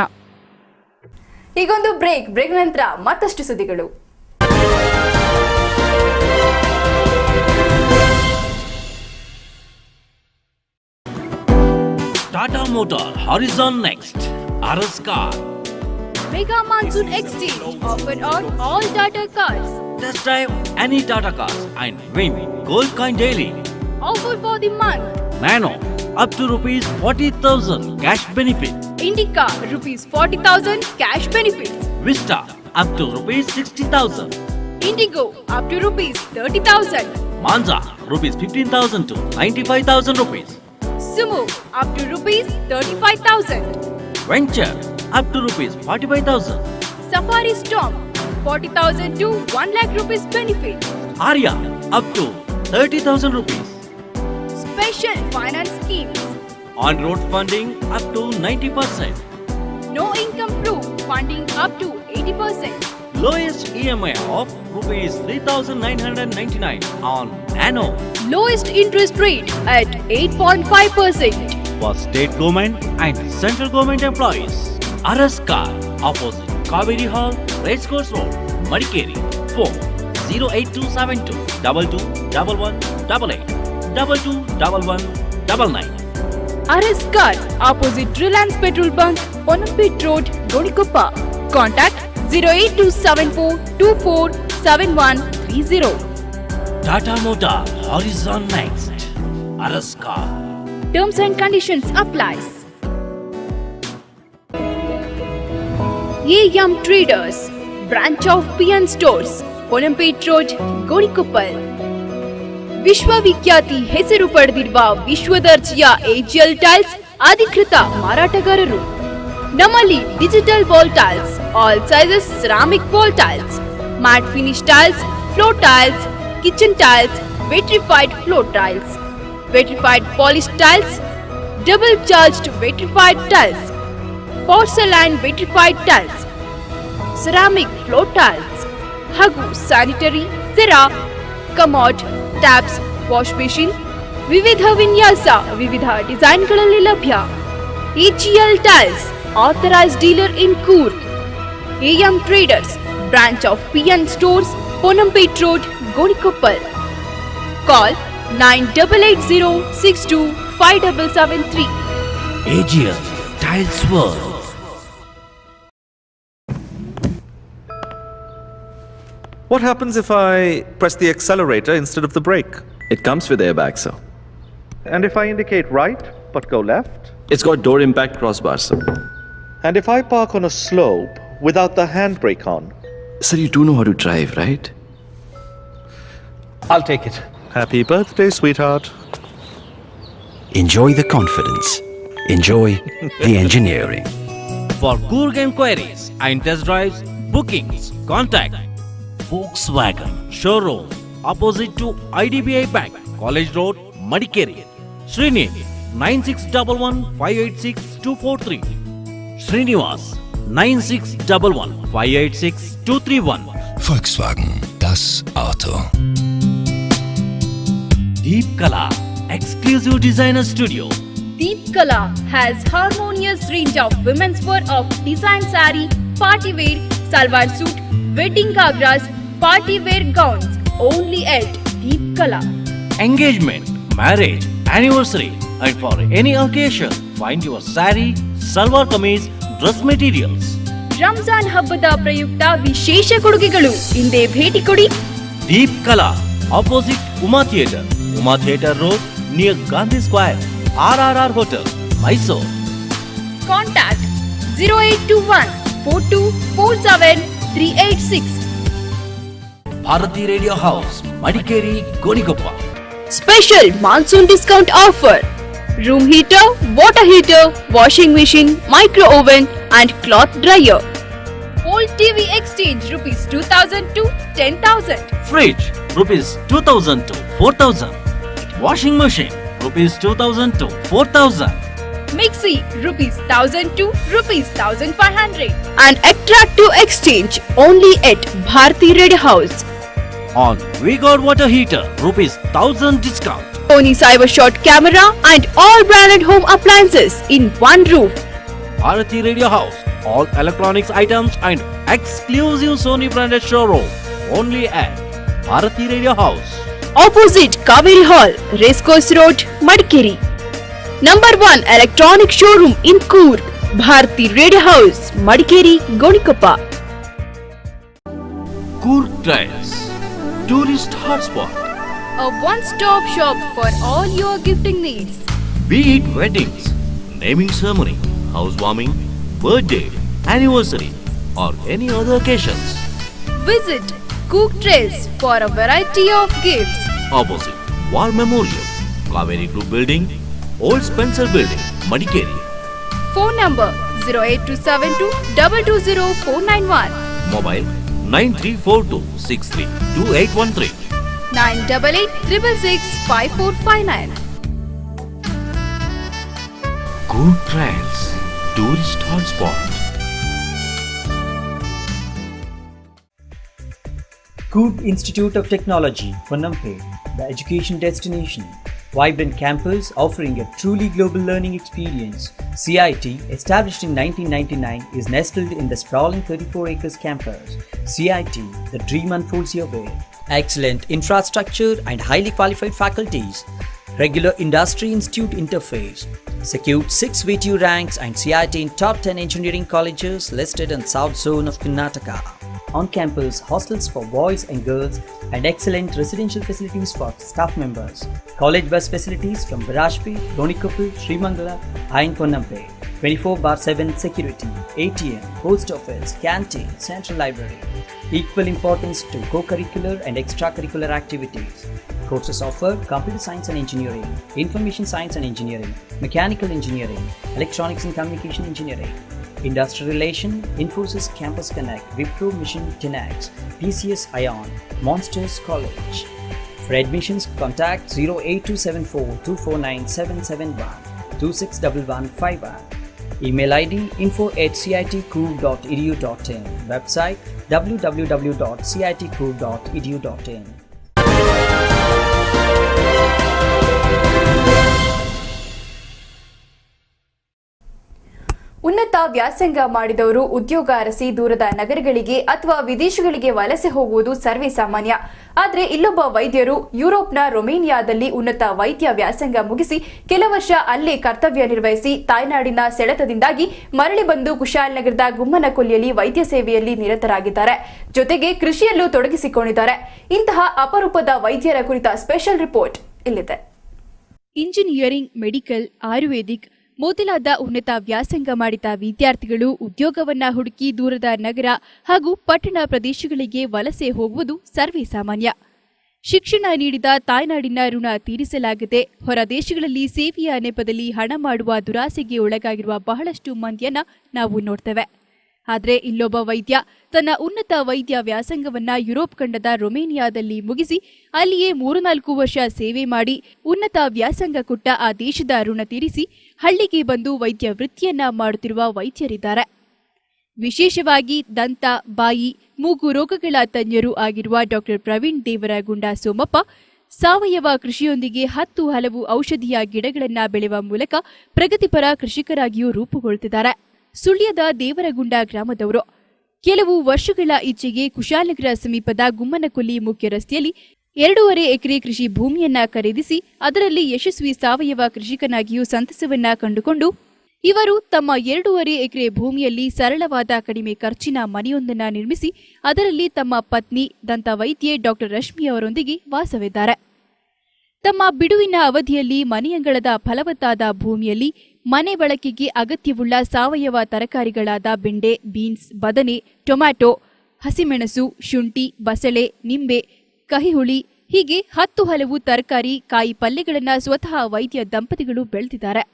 ಈಗೊಂದು ಬ್ರೇಕ್ ನಂತರ ಮತ್ತಷ್ಟು ಸುದ್ದಿಗಳು. Tata Motor Horizon Next, RS Car. Mega Monsoon Exchange offer on all Tata cars. Test drive any Tata cars and win gold coin daily. Offer for the month. Nano up to rupees 40,000 cash benefit. Indica rupees 40,000 cash benefit. Vista up to rupees 60,000. Indigo up to rupees 30,000. Manza rupees 15,000 to 95,000 rupees. Sumo up to rupees 35,000. Venture up to rupees 45,000. Safari Storm 40,000 to 1 lakh rupees benefit. Arya up to 30,000 rupees. Special finance schemes. On-road funding up to 90%. No income proof funding up to 80%. Lowest EMI of rupees 3,999 on Nano. Lowest interest rate at 8.5%. For state government and central government employees. RS Car, opposite Kaveri Hall, Racecourse Road, Madikeri. Phone 08272 221188 221199. RS Car, opposite Reliance Petrol Bunk, Onampet Road, Gonikoppa. Contact 08274247130. Tata Motor Horizon Next, RS Car. Terms and conditions applies. AM Traders, branch of PN Stores, Onampet Road, Gonikoppal. ವಿಶ್ವವಿಖ್ಯಾತಿ ಹೆಸರು ಪಡೆದಿರುವ ವಿಶ್ವದರ್ಜೆಯ AGL tiles ಅಧಿಕೃತ ಮಾರಾಟಗಾರರು. ನಮ್ಮಲ್ಲಿ digital wall tiles, all sizes ceramic wall tiles, matt finish tiles, floor tiles, kitchen tiles, vitrified floor tiles, vitrified polish tiles, double charged vitrified tiles, porcelain vitrified tiles, ceramic floor tiles ಹಾಗೂ sanitary, Cera, commode, taps, wash basin, ವಿವಿಧ ವಿನ್ಯಾಸ, ವಿವಿಧ ಡಿಸೈನ್ಗಳಲ್ಲಿ ಲಭ್ಯ. AGL tiles, authorized dealer in Coorg. AM Traders, branch of PN Stores, Ponampet Road, Gonikoppal. Call 9880625773. AGL Tiles World, What happens if I press the accelerator instead of the brake? It comes with airbags, sir. And if I indicate right but go left? It's got door impact crossbars, sir. And if I park on a slope without the handbrake on? Sir, you do know how to drive, right? I'll take it. Happy birthday, sweetheart. Enjoy the confidence. Enjoy the engineering. For Coorg enquiries and test drives, bookings, contact Volkswagen Showroom opposite to IDBI Bank, College Road, Madikeri. Srinivas 9611586243. Srinivas 9611586231. Volkswagen, das Auto. Deep Kala Exclusive Designer Studio. Deep Kala has harmonious range of women's wear of design saree, party wear, salwar suit, wedding gagras, party wear gowns. Only at Deep Kala. Engagement, marriage, anniversary, and for any occasion, find your saree, salwar kameez, dress materials. Ramzan ಹಬ್ಬದ ಪ್ರಯುಕ್ತ ವಿಶೇಷ ಕೊಡುಗೆಗಳು ಹಿಂದೆ ಭೇಟಿ ಕೊಡಿ. Deep Kala opposite Uma Theatre Road near Gandhi Square, RRR Hotel, Mysore. Contact 0821 4247 386. Bharati Radio House, Madikeri, Gonigoppa. Special monsoon discount offer. Room heater, water heater, washing machine, micro oven and cloth dryer. Old TV exchange rupees 2000 to 10,000. Fridge rupees 2000 to 4000. Washing machine rupees 2000 to 4000. Mixie rupees 1000 to rupees 1500. And attractive exchange only at Bharati Red House. On Vigor water heater rupees 1000 discount. Sony CyberShot camera and all branded home appliances in one roof. Bharati Radio House. All electronics items and exclusive Sony branded showroom. Only at Bharati Radio House. Opposite Kaveri Hall, Racecourse Road, Madikeri. Number 1 electronic showroom in Coorg. Bharati Radio House, Madikeri, Gonigoppa. Coorg Trails, tourist hotspot. A one-stop shop for all your gifting needs. Be it weddings, naming ceremony, housewarming, birthday, anniversary, or any other occasions. Visit Coorg Trails for a variety of gifts. Opposite War Memorial, Kaveri Group Building, Old Spencer Building, Madikeri. Phone number 08272 220 491. Mobile 9342632813. 988 666 5459. Coorg Trails, tourist hotspot. Coorg Institute of Technology, Ponnampe, the education destination. Vibrant campus offering a truly global learning experience. CIT, established in 1999, is nestled in the sprawling 34 acres campus. CIT, the dream unfolds your way. Excellent infrastructure and highly qualified faculties. Regular industry-institute interface. Secured 6 VTU ranks and CIT in top 10 engineering colleges listed in South Zone of Karnataka. On campus, hostels for boys and girls and excellent residential facilities for staff members. College bus facilities from Virajpet, Gonigoppa, Srimangala and Ponnampe. 24/7 security, ATM, post office, canteen, central library. Equal importance to co-curricular and extracurricular activities. Courses offer computer science and engineering, information science and engineering, mechanical engineering, electronics and communication engineering, industrial relation, Infosys Campus Connect, Wipro Mission 10X, PCS Ion, Monsters College. For admissions, contact 08274 249 771 261151. Email ID info@citcoorg.edu.in. Website www.citcoorg.edu.in. ಉನ್ನತ ವ್ಯಾಸಂಗ ಮಾಡಿದವರು ಉದ್ಯೋಗ ಅರಸಿ ದೂರದ ನಗರಗಳಿಗೆ ಅಥವಾ ವಿದೇಶಗಳಿಗೆ ವಲಸೆ ಹೋಗುವುದು ಸರ್ವೇ ಸಾಮಾನ್ಯ. ಆದರೆ ಇಲ್ಲೊಬ್ಬ ವೈದ್ಯರು ಯುರೋಪ್ನ ರೊಮೇನಿಯಾದಲ್ಲಿ ಉನ್ನತ ವೈದ್ಯ ವ್ಯಾಸಂಗ ಮುಗಿಸಿ ಕೆಲ ವರ್ಷ ಅಲ್ಲೇ ಕರ್ತವ್ಯ ನಿರ್ವಹಿಸಿ ತಾಯ್ನಾಡಿನ ಸೆಳೆತದಿಂದಾಗಿ ಮರಳಿ ಬಂದು ಕುಶಾಲನಗರದ ಗುಮ್ಮನಕೊಲ್ಲಿಯಲ್ಲಿ ವೈದ್ಯ ಸೇವೆಯಲ್ಲಿ ನಿರತರಾಗಿದ್ದಾರೆ. ಜೊತೆಗೆ ಕೃಷಿಯಲ್ಲೂ ತೊಡಗಿಸಿಕೊಂಡಿದ್ದಾರೆ. ಇಂತಹ ಅಪರೂಪದ ವೈದ್ಯರ ಕುರಿತ ಸ್ಪೆಷಲ್ ರಿಪೋರ್ಟ್ ಇಲ್ಲಿದೆ. ಇಂಜಿನಿಯರಿಂಗ್, ಮೆಡಿಕಲ್, ಆಯುರ್ವೇದಿಕ್ ಮೊದಲಾದ ಉನ್ನತ ವ್ಯಾಸಂಗ ಮಾಡಿದ ವಿದ್ಯಾರ್ಥಿಗಳು ಉದ್ಯೋಗವನ್ನ ಹುಡುಕಿ ದೂರದ ನಗರ ಹಾಗೂ ಪಟ್ಟಣ ಪ್ರದೇಶಗಳಿಗೆ ವಲಸೆ ಹೋಗುವುದು ಸರ್ವೇ ಸಾಮಾನ್ಯ. ಶಿಕ್ಷಣ ನೀಡಿದ ತಾಯ್ನಾಡಿನ ಋಣ ತೀರಿಸಲಾಗದೆ ಹೊರ ದೇಶಗಳಲ್ಲಿ ಸೇವೆಯ ನೆಪದಲ್ಲಿ ಹಣ ಮಾಡುವ ದುರಾಸೆಗೆ ಒಳಗಾಗಿರುವ ಬಹಳಷ್ಟು ಮಂದಿಯನ್ನ ನಾವು ನೋಡ್ತೇವೆ. ಆದರೆ ಇಲ್ಲೊಬ್ಬ ವೈದ್ಯ ತನ್ನ ಉನ್ನತ ವೈದ್ಯ ವ್ಯಾಸಂಗವನ್ನ ಯುರೋಪ್ ಖಂಡದ ರೊಮೇನಿಯಾದಲ್ಲಿ ಮುಗಿಸಿ ಅಲ್ಲಿಯೇ 3-4 ವರ್ಷ ಸೇವೆ ಮಾಡಿ ಉನ್ನತ ವ್ಯಾಸಂಗ ಕೊಟ್ಟ ಆ ದೇಶದ ಋಣ ತೀರಿಸಿ ಹಳ್ಳಿಗೆ ಬಂದು ವೈದ್ಯ ವೃತ್ತಿಯನ್ನ ಮಾಡುತ್ತಿರುವ ವೈದ್ಯರಿದ್ದಾರೆ. ವಿಶೇಷವಾಗಿ ದಂತ, ಬಾಯಿ, ಮೂಗು ರೋಗಗಳ ತಜ್ಞರು ಆಗಿರುವ ಡಾಕ್ಟರ್ ಪ್ರವೀಣ್ ದೇವರಗುಂಡ ಸೋಮಪ್ಪ ಸಾವಯವ ಕೃಷಿಯೊಂದಿಗೆ 10 ಹಲವು ಔಷಧೀಯ ಗಿಡಗಳನ್ನು ಬೆಳೆಯುವ ಮೂಲಕ ಪ್ರಗತಿಪರ ಕೃಷಿಕರಾಗಿಯೂ ರೂಪುಗೊಳ್ಳುತ್ತಿದ್ದಾರೆ. ಸುಳ್ಯದ ದೇವರಗುಂಡ ಗ್ರಾಮದವರು. ಕೆಲವು ವರ್ಷಗಳ ಈಚೆಗೆ ಕುಶಾಲನಗರ ಸಮೀಪದ ಗುಮ್ಮನಕೊಲ್ಲಿ ಮುಖ್ಯ ರಸ್ತೆಯಲ್ಲಿ 2.5 ಎಕರೆ ಕೃಷಿ ಭೂಮಿಯನ್ನ ಖರೀದಿಸಿ ಅದರಲ್ಲಿ ಯಶಸ್ವಿ ಸಾವಯವ ಕೃಷಿಕನಾಗಿಯೂ ಸಂತಸವನ್ನ ಕಂಡುಕೊಂಡು ಇವರು ತಮ್ಮ 2.5 ಎಕರೆ ಭೂಮಿಯಲ್ಲಿ ಸರಳವಾದ ಕಡಿಮೆ ಖರ್ಚಿನ ಮನೆಯೊಂದನ್ನು ನಿರ್ಮಿಸಿ ಅದರಲ್ಲಿ ತಮ್ಮ ಪತ್ನಿ ದಂತ ವೈದ್ಯೆ ಡಾಕ್ಟರ್ ರಶ್ಮಿ ಅವರೊಂದಿಗೆ ವಾಸವಿದ್ದಾರೆ. ತಮ್ಮ ಬಿಡುವಿನ ಅವಧಿಯಲ್ಲಿ ಮನೆಯಂಗಳದ ಫಲವತ್ತಾದ ಭೂಮಿಯಲ್ಲಿ ಮನೆ ಬಳಕೆಗೆ ಅಗತ್ಯವುಳ್ಳ ಸಾವಯವ ತರಕಾರಿಗಳಾದ ಬೆಂಡೆ, ಬೀನ್ಸ್, ಬದನೆ, ಟೊಮ್ಯಾಟೊ, ಹಸಿಮೆಣಸು, ಶುಂಠಿ, ಬಸಳೆ, ನಿಂಬೆ, ಕಹಿಹುಳಿ ಹೀಗೆ 10 ಹಲವು ತರಕಾರಿ, ಕಾಯಿ ಪಲ್ಯಗಳನ್ನು ಸ್ವತಃ ವೈದ್ಯ ದಂಪತಿಗಳು ಬೆಳೆದಿದ್ದಾರೆ.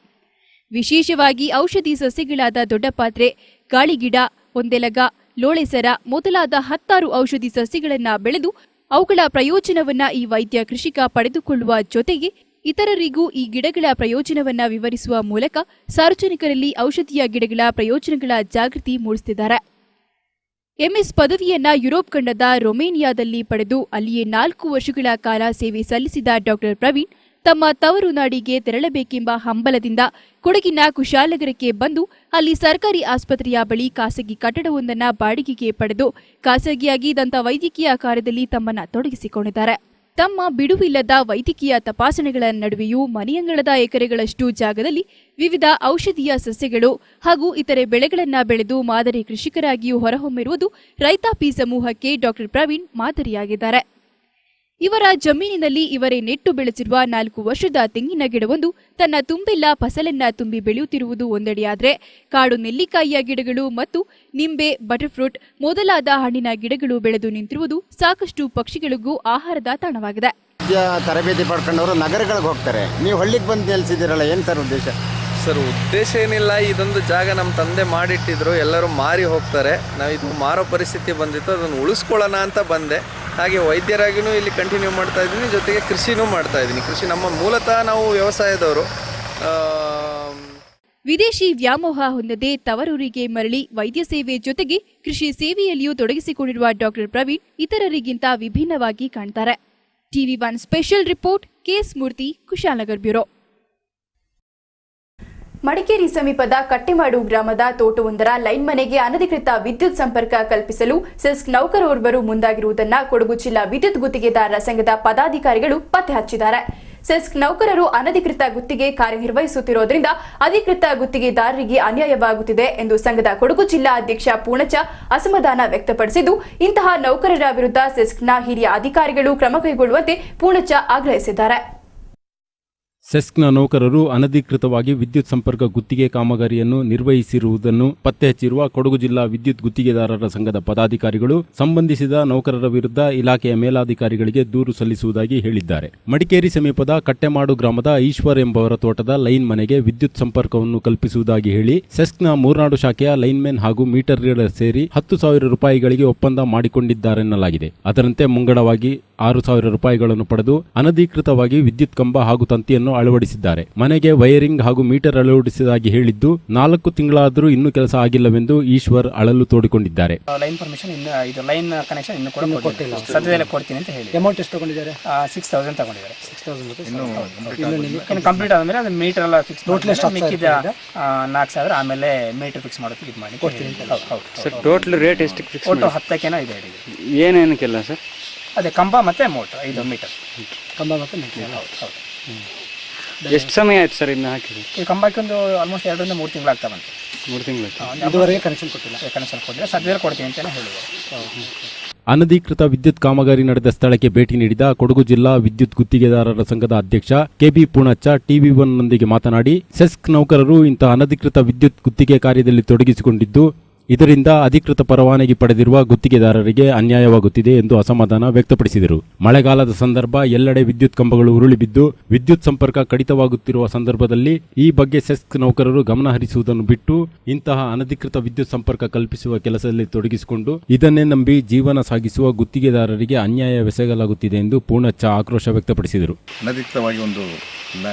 ವಿಶೇಷವಾಗಿ ಔಷಧಿ ಸಸ್ಯಗಳಾದ ದೊಡ್ಡಪಾತ್ರೆ, ಗಾಳಿಗಿಡ, ಒಂದೆಲಗ, ಲೋಳೆಸರ ಮೊದಲಾದ 16 ಔಷಧಿ ಸಸ್ಯಗಳನ್ನು ಬೆಳೆದು ಅವುಗಳ ಪ್ರಯೋಜನವನ್ನ ಈ ವೈದ್ಯ ಕೃಷಿಕ ಪಡೆದುಕೊಳ್ಳುವ ಜೊತೆಗೆ ಇತರರಿಗೂ ಈ ಗಿಡಗಳ ಪ್ರಯೋಜನವನ್ನ ವಿವರಿಸುವ ಮೂಲಕ ಸಾರ್ವಜನಿಕರಲ್ಲಿ ಔಷಧೀಯ ಗಿಡಗಳ ಪ್ರಯೋಜನಗಳ ಜಾಗೃತಿ ಮೂಡಿಸುತ್ತಿದ್ದಾರೆ. ಎಂಎಸ್ ಪದವಿಯನ್ನ ಯುರೋಪ್ ಖಂಡದ ರೊಮೇನಿಯಾದಲ್ಲಿ ಪಡೆದು ಅಲ್ಲಿಯೇ 4 ವರ್ಷಗಳ ಕಾಲ ಸೇವೆ ಸಲ್ಲಿಸಿದ ಡಾಕ್ಟರ್ ಪ್ರವೀಣ್ ತಮ್ಮ ತವರು ನಾಡಿಗೆ ತೆರಳಬೇಕೆಂಬ ಹಂಬಲದಿಂದ ಕೊಡಗಿನ ಕುಶಾಲನಗರಕ್ಕೆ ಬಂದು ಅಲ್ಲಿ ಸರ್ಕಾರಿ ಆಸ್ಪತ್ರೆಯ ಬಳಿ ಖಾಸಗಿ ಕಟ್ಟಡವೊಂದನ್ನು ಬಾಡಿಗೆಗೆ ಪಡೆದು ಖಾಸಗಿಯಾಗಿ ದಂತ ವೈದ್ಯಕೀಯ ಕಾರ್ಯದಲ್ಲಿ ತಮ್ಮನ್ನು ತೊಡಗಿಸಿಕೊಂಡಿದ್ದಾರೆ. ತಮ್ಮ ಬಿಡುವಿಲ್ಲದ ವೈದ್ಯಕೀಯ ತಪಾಸಣೆಗಳ ನಡುವೆಯೂ ಮನೆಯಂಗಳದ ಎಕರೆಗಳಷ್ಟು ಜಾಗದಲ್ಲಿ ವಿವಿಧ ಔಷಧೀಯ ಸಸ್ಯಗಳು ಹಾಗೂ ಇತರೆ ಬೆಳೆಗಳನ್ನು ಬೆಳೆದು ಮಾದರಿ ಕೃಷಿಕರಾಗಿಯೂ ಹೊರಹೊಮ್ಮಿರುವುದು ರೈತಾಪಿ ಸಮೂಹಕ್ಕೆ ಡಾಕ್ಟರ್ ಪ್ರವೀಣ್ ಮಾದರಿಯಾಗಿದ್ದಾರೆ. ಇವರ ಜಮೀನಿನಲ್ಲಿ ಇವರೇ ನೆಟ್ಟು ಬೆಳೆಸಿರುವ 4 ವರ್ಷದ ತೆಂಗಿನ ಗಿಡವೊಂದು ತನ್ನ ತುಂಬೆಲ್ಲ ಫಸಲನ್ನ ತುಂಬಿ ಬೆಳೆಯುತ್ತಿರುವುದು ಒಂದೆಡೆಯಾದರೆ ಕಾಡು ನೆಲ್ಲಿಕಾಯಿಯ ಗಿಡಗಳು ಮತ್ತು ನಿಂಬೆ, ಬಟರ್ಫ್ರೂಟ್ ಮೊದಲಾದ ಹಣ್ಣಿನ ಗಿಡಗಳು ಬೆಳೆದು ನಿಂತಿರುವುದು ಸಾಕಷ್ಟು ಪಕ್ಷಿಗಳಿಗೂ ಆಹಾರದ ತಾಣವಾಗಿದೆ. ತರಬೇತಿ ಪಡ್ಕೊಂಡವರು ನಗರಗಳಿಗೆ ಹೋಗ್ತಾರೆ, ನೀವು ಹಳ್ಳಿಗೆ ಬಂದು ನೆಲೆಸಿದಿರಲ್ಲ, ಏನು ಸರ್ ಉದ್ದೇಶ? ಸರ್ ಉದ್ದೇಶ ಏನಿಲ್ಲ, ಇದೊಂದು ಜಾಗ ನಮ್ಮ ತಂದೆ ಮಾಡಿಟ್ಟಿದ್ರು, ಎಲ್ಲರೂ ಮಾರಿ ಹೋಗ್ತಾರೆ, ನಾವು ಇದು ಮಾರೋ ಪರಿಸ್ಥಿತಿ ಬಂದಿತ್ತು, ಅದನ್ನು ಉಳಿಸ್ಕೊಳ್ಳೋಣ ಅಂತ ಬಂದೆ. ಹಾಗೆ ವೈದ್ಯರಾಗಿಯೂ ಇಲ್ಲಿ ಕಂಟಿನ್ಯೂ ಮಾಡ್ತಾ ಇದ್ದೀನಿ, ಜೊತೆಗೆ ಕೃಷಿನೂ ಮಾಡ್ತಾ ಇದ್ದೀನಿ. ಕೃಷಿ ನಮ್ಮ ಮೂಲತಃ ನಾವು ವ್ಯವಸಾಯದವರು. ವಿದೇಶಿ ವ್ಯಾಮೋಹ ಹೊಂದದೆ ತವರೂರಿಗೆ ಮರಳಿ ವೈದ್ಯ ಸೇವೆ ಜೊತೆಗೆ ಕೃಷಿ ಸೇವೆಯಲ್ಲಿಯೂ ತೊಡಗಿಸಿಕೊಂಡಿರುವ ಡಾಕ್ಟರ್ ಪ್ರವೀಣ್ ಇತರರಿಗಿಂತ ವಿಭಿನ್ನವಾಗಿ ಕಾಣ್ತಾರೆ. TV1 ಸ್ಪೆಷಲ್ ರಿಪೋರ್ಟ್, ಕೆಎಸ್ ಮೂರ್ತಿ, ಕುಶಾಲನಗರ್ ಬ್ಯೂರೋ. ಮಡಿಕೇರಿ ಸಮೀಪದ ಕಟ್ಟೆಮಾಡು ಗ್ರಾಮದ ತೋಟವೊಂದರ ಲೈನ್ ಮನೆಗೆ ಅನಧಿಕೃತ ವಿದ್ಯುತ್ ಸಂಪರ್ಕ ಕಲ್ಪಿಸಲು ಸೆಸ್ಕ್ ನೌಕರರೊಬ್ಬರು ಮುಂದಾಗಿರುವುದನ್ನು ಕೊಡಗು ಜಿಲ್ಲಾ ವಿದ್ಯುತ್ ಗುತ್ತಿಗೆದಾರರ ಸಂಘದ ಪದಾಧಿಕಾರಿಗಳು ಪತ್ತೆ ಹಚ್ಚಿದ್ದಾರೆ. ಸೆಸ್ಕ್ ನೌಕರರು ಅನಧಿಕೃತ ಗುತ್ತಿಗೆ ಕಾರ್ಯನಿರ್ವಹಿಸುತ್ತಿರುವುದರಿಂದ ಅಧಿಕೃತ ಗುತ್ತಿಗೆದಾರರಿಗೆ ಅನ್ಯಾಯವಾಗುತ್ತಿದೆ ಎಂದು ಸಂಘದ ಕೊಡಗು ಜಿಲ್ಲಾ ಅಧ್ಯಕ್ಷ ಪೂರ್ಣಚ ಅಸಮಾಧಾನ ವ್ಯಕ್ತಪಡಿಸಿದ್ದು, ಇಂತಹ ನೌಕರರ ವಿರುದ್ಧ ಸೆಸ್ಕ್ನ ಹಿರಿಯ ಅಧಿಕಾರಿಗಳು ಕ್ರಮ ಕೈಗೊಳ್ಳುವಂತೆ ಪೂರ್ಣಚ ಆಗ್ರಹಿಸಿದ್ದಾರೆ. ಸೆಸ್ಕ್ನ ನೌಕರರು ಅನಧಿಕೃತವಾಗಿ ವಿದ್ಯುತ್ ಸಂಪರ್ಕ ಗುತ್ತಿಗೆ ಕಾಮಗಾರಿಯನ್ನು ನಿರ್ವಹಿಸಿರುವುದನ್ನು ಪತ್ತೆ ಹಚ್ಚಿರುವ ಕೊಡಗು ಜಿಲ್ಲಾ ವಿದ್ಯುತ್ ಗುತ್ತಿಗೆದಾರರ ಸಂಘದ ಪದಾಧಿಕಾರಿಗಳು ಸಂಬಂಧಿಸಿದ ನೌಕರರ ವಿರುದ್ಧ ಇಲಾಖೆಯ ಮೇಲಾಧಿಕಾರಿಗಳಿಗೆ ದೂರು ಸಲ್ಲಿಸುವುದಾಗಿ ಹೇಳಿದ್ದಾರೆ. ಮಡಿಕೇರಿ ಸಮೀಪದ ಕಟ್ಟೆಮಾಡು ಗ್ರಾಮದ ಈಶ್ವರ್ ಎಂಬವರ ತೋಟದ ಲೈನ್ ಮನೆಗೆ ವಿದ್ಯುತ್ ಸಂಪರ್ಕವನ್ನು ಕಲ್ಪಿಸುವುದಾಗಿ ಹೇಳಿ ಸೆಸ್ಕ್ನ ಮೂರ್ನಾಡು ಶಾಖೆಯ ಲೈನ್ಮೆನ್ ಹಾಗೂ ಮೀಟರ್ ರೀಡರ್ ಸೇರಿ 10,000 ರೂಪಾಯಿಗಳಿಗೆ ಒಪ್ಪಂದ ಮಾಡಿಕೊಂಡಿದ್ದಾರೆನ್ನಲಾಗಿದೆ. ಅದರಂತೆ ಮುಂಗಡವಾಗಿ 6,000 ರೂಪಾಯಿಗಳನ್ನು ಪಡೆದು ಅನಧಿಕೃತವಾಗಿ ವಿದ್ಯುತ್ ಕಂಬ ಹಾಗೂ ತಂತಿಯನ್ನು ಅಳವಡಿಸಿದ್ದಾರೆ. ಮನೆಗೆ ವೈರಿಂಗ್ ಹಾಗೂ ಮೀಟರ್ ಅಳವಡಿಸಿದಾಗಿ ಹೇಳಿದ್ದು 4 ತಿಂಗಳಾದರೂ ಇನ್ನೂ ಕೆಲಸ ಆಗಿಲ್ಲವೆಂದು ಈಶ್ವರ್ ಅಳಲು ತೋಡಿಕೊಂಡಿದ್ದಾರೆ. ಲೈನ್ ಪರ್ಮಿಷನ್ ಇದು ಲೈನ್ ಕನೆಕ್ಷನ್ ಇನ್ನೂ ಕೂಡ ಕೊಟ್ಟಿಲ್ಲ, ಸದ್ಯದಲ್ಲೇ ಕೊಡ್ತೀನಿ ಅಂತ ಹೇಳಿ. ಅಮೌಂಟ್ ಎಷ್ಟು ತಗೊಂಡಿದ್ದಾರೆ? 6000 ತಗೊಂಡಿದ್ದಾರೆ. 6000 ಇನ್ನು ಕಂಪ್ಲೀಟ್ ಆದಮೇಲೆ ಅದು ಮೀಟರ್ ಎಲ್ಲ ಫಿಕ್ಸ್ ಮಿಕ್ಕಿದ 4000 ಆಮೇಲೆ ಮೀಟರ್ ಫಿಕ್ಸ್ ಮಾಡೋದಕ್ಕೆ ಇದು ಮಾಡಿ ಕೊಡ್ತೀನಿ. ಸರ್ ಟೋಟಲ್ ರೇಟ್ ಎಷ್ಟು ಫಿಕ್ಸ್? ಒಟ್ಟು 10ಕ್ಕೇನೋ ಇದೆ. ಏನೇನಕ್ಕೆಲ್ಲ ಸರ್? ಅದೇ ಕಂಬ ಮತ್ತೆ ಮೋಟರ್, 5 ಮೀಟರ್ ಕಂಬ ಮತ್ತೆ ಮೀಟರ್. ಹೌದು. ಎಷ್ಟು ಸಮಯ ಆಯ್ತು ಸರ್ ಇದನ್ನ ಹಾಕಿ? ಈ ಕಂಬಕ್ಕೆ ಒಂದು ಆಲ್ಮೋಸ್ಟ್ 2 ರಿಂದ 3 ತಿಂಗಳು ಆಗ್ತಾ ಬಂತು. 3 ತಿಂಗಳು ಇದುವರೆಗೆ ಕನೆಕ್ಷನ್ ಕೊಟ್ಟಿಲ್ಲ. ಕನೆಕ್ಷನ್ ಕೊಟ್ಟಿಲ್ಲ, ಸದ್ಯದಲ್ಲಿ ಕೊಡ್ತೀನಿ ಅಂತಲೇ ಹೇಳಿದ್ರು. ಅನಧಿಕೃತ ವಿದ್ಯುತ್ ಕಾಮಗಾರಿ ನಡೆದ ಸ್ಥಳಕ್ಕೆ ಭೇಟಿ ನೀಡಿದ ಕೊಡಗು ಜಿಲ್ಲಾ ವಿದ್ಯುತ್ ಗುತ್ತಿಗೆದಾರರ ಸಂಘದ ಅಧ್ಯಕ್ಷ ಕೆಬಿ ಪೂಣಚ್ಚ ಟಿವಿ1 ನೊಂದಿಗೆ ಮಾತನಾಡಿ, ಸೆಸ್ಕ್ ನೌಕರರು ಇಂತಹ ಅನಧಿಕೃತ ವಿದ್ಯುತ್ ಗುತ್ತಿಗೆ ಕಾರ್ಯದಲ್ಲಿ ತೊಡಗಿಸಿಕೊಂಡಿದ್ದು, ಇದರಿಂದ ಅಧಿಕೃತ ಪರವಾನಗಿ ಪಡೆದಿರುವ ಗುತ್ತಿಗೆದಾರರಿಗೆ ಅನ್ಯಾಯವಾಗುತ್ತಿದೆ ಎಂದು ಅಸಮಾಧಾನ ವ್ಯಕ್ತಪಡಿಸಿದರು. ಮಳೆಗಾಲದ ಸಂದರ್ಭ ಎಲ್ಲೆಡೆ ವಿದ್ಯುತ್ ಕಂಬಗಳು ಉರುಳಿ ಬಿದ್ದು ವಿದ್ಯುತ್ ಸಂಪರ್ಕ ಕಡಿತವಾಗುತ್ತಿರುವ ಸಂದರ್ಭದಲ್ಲಿ ಈ ಬಗ್ಗೆ ಸೆಸ್ಕ್ ನೌಕರರು ಗಮನ ಹರಿಸುವುದನ್ನು ಬಿಟ್ಟು ಇಂತಹ ಅನಧಿಕೃತ ವಿದ್ಯುತ್ ಸಂಪರ್ಕ ಕಲ್ಪಿಸುವ ಕೆಲಸದಲ್ಲಿ ತೊಡಗಿಸಿಕೊಂಡು ಇದನ್ನೇ ನಂಬಿ ಜೀವನ ಸಾಗಿಸುವ ಗುತ್ತಿಗೆದಾರರಿಗೆ ಅನ್ಯಾಯವೆಸಗಲಾಗುತ್ತಿದೆ ಎಂದು ಪೂರ್ಣಚ್ಚ ಆಕ್ರೋಶ ವ್ಯಕ್ತಪಡಿಸಿದರು. ಅನಧಿಕೃತವಾಗಿ ಒಂದು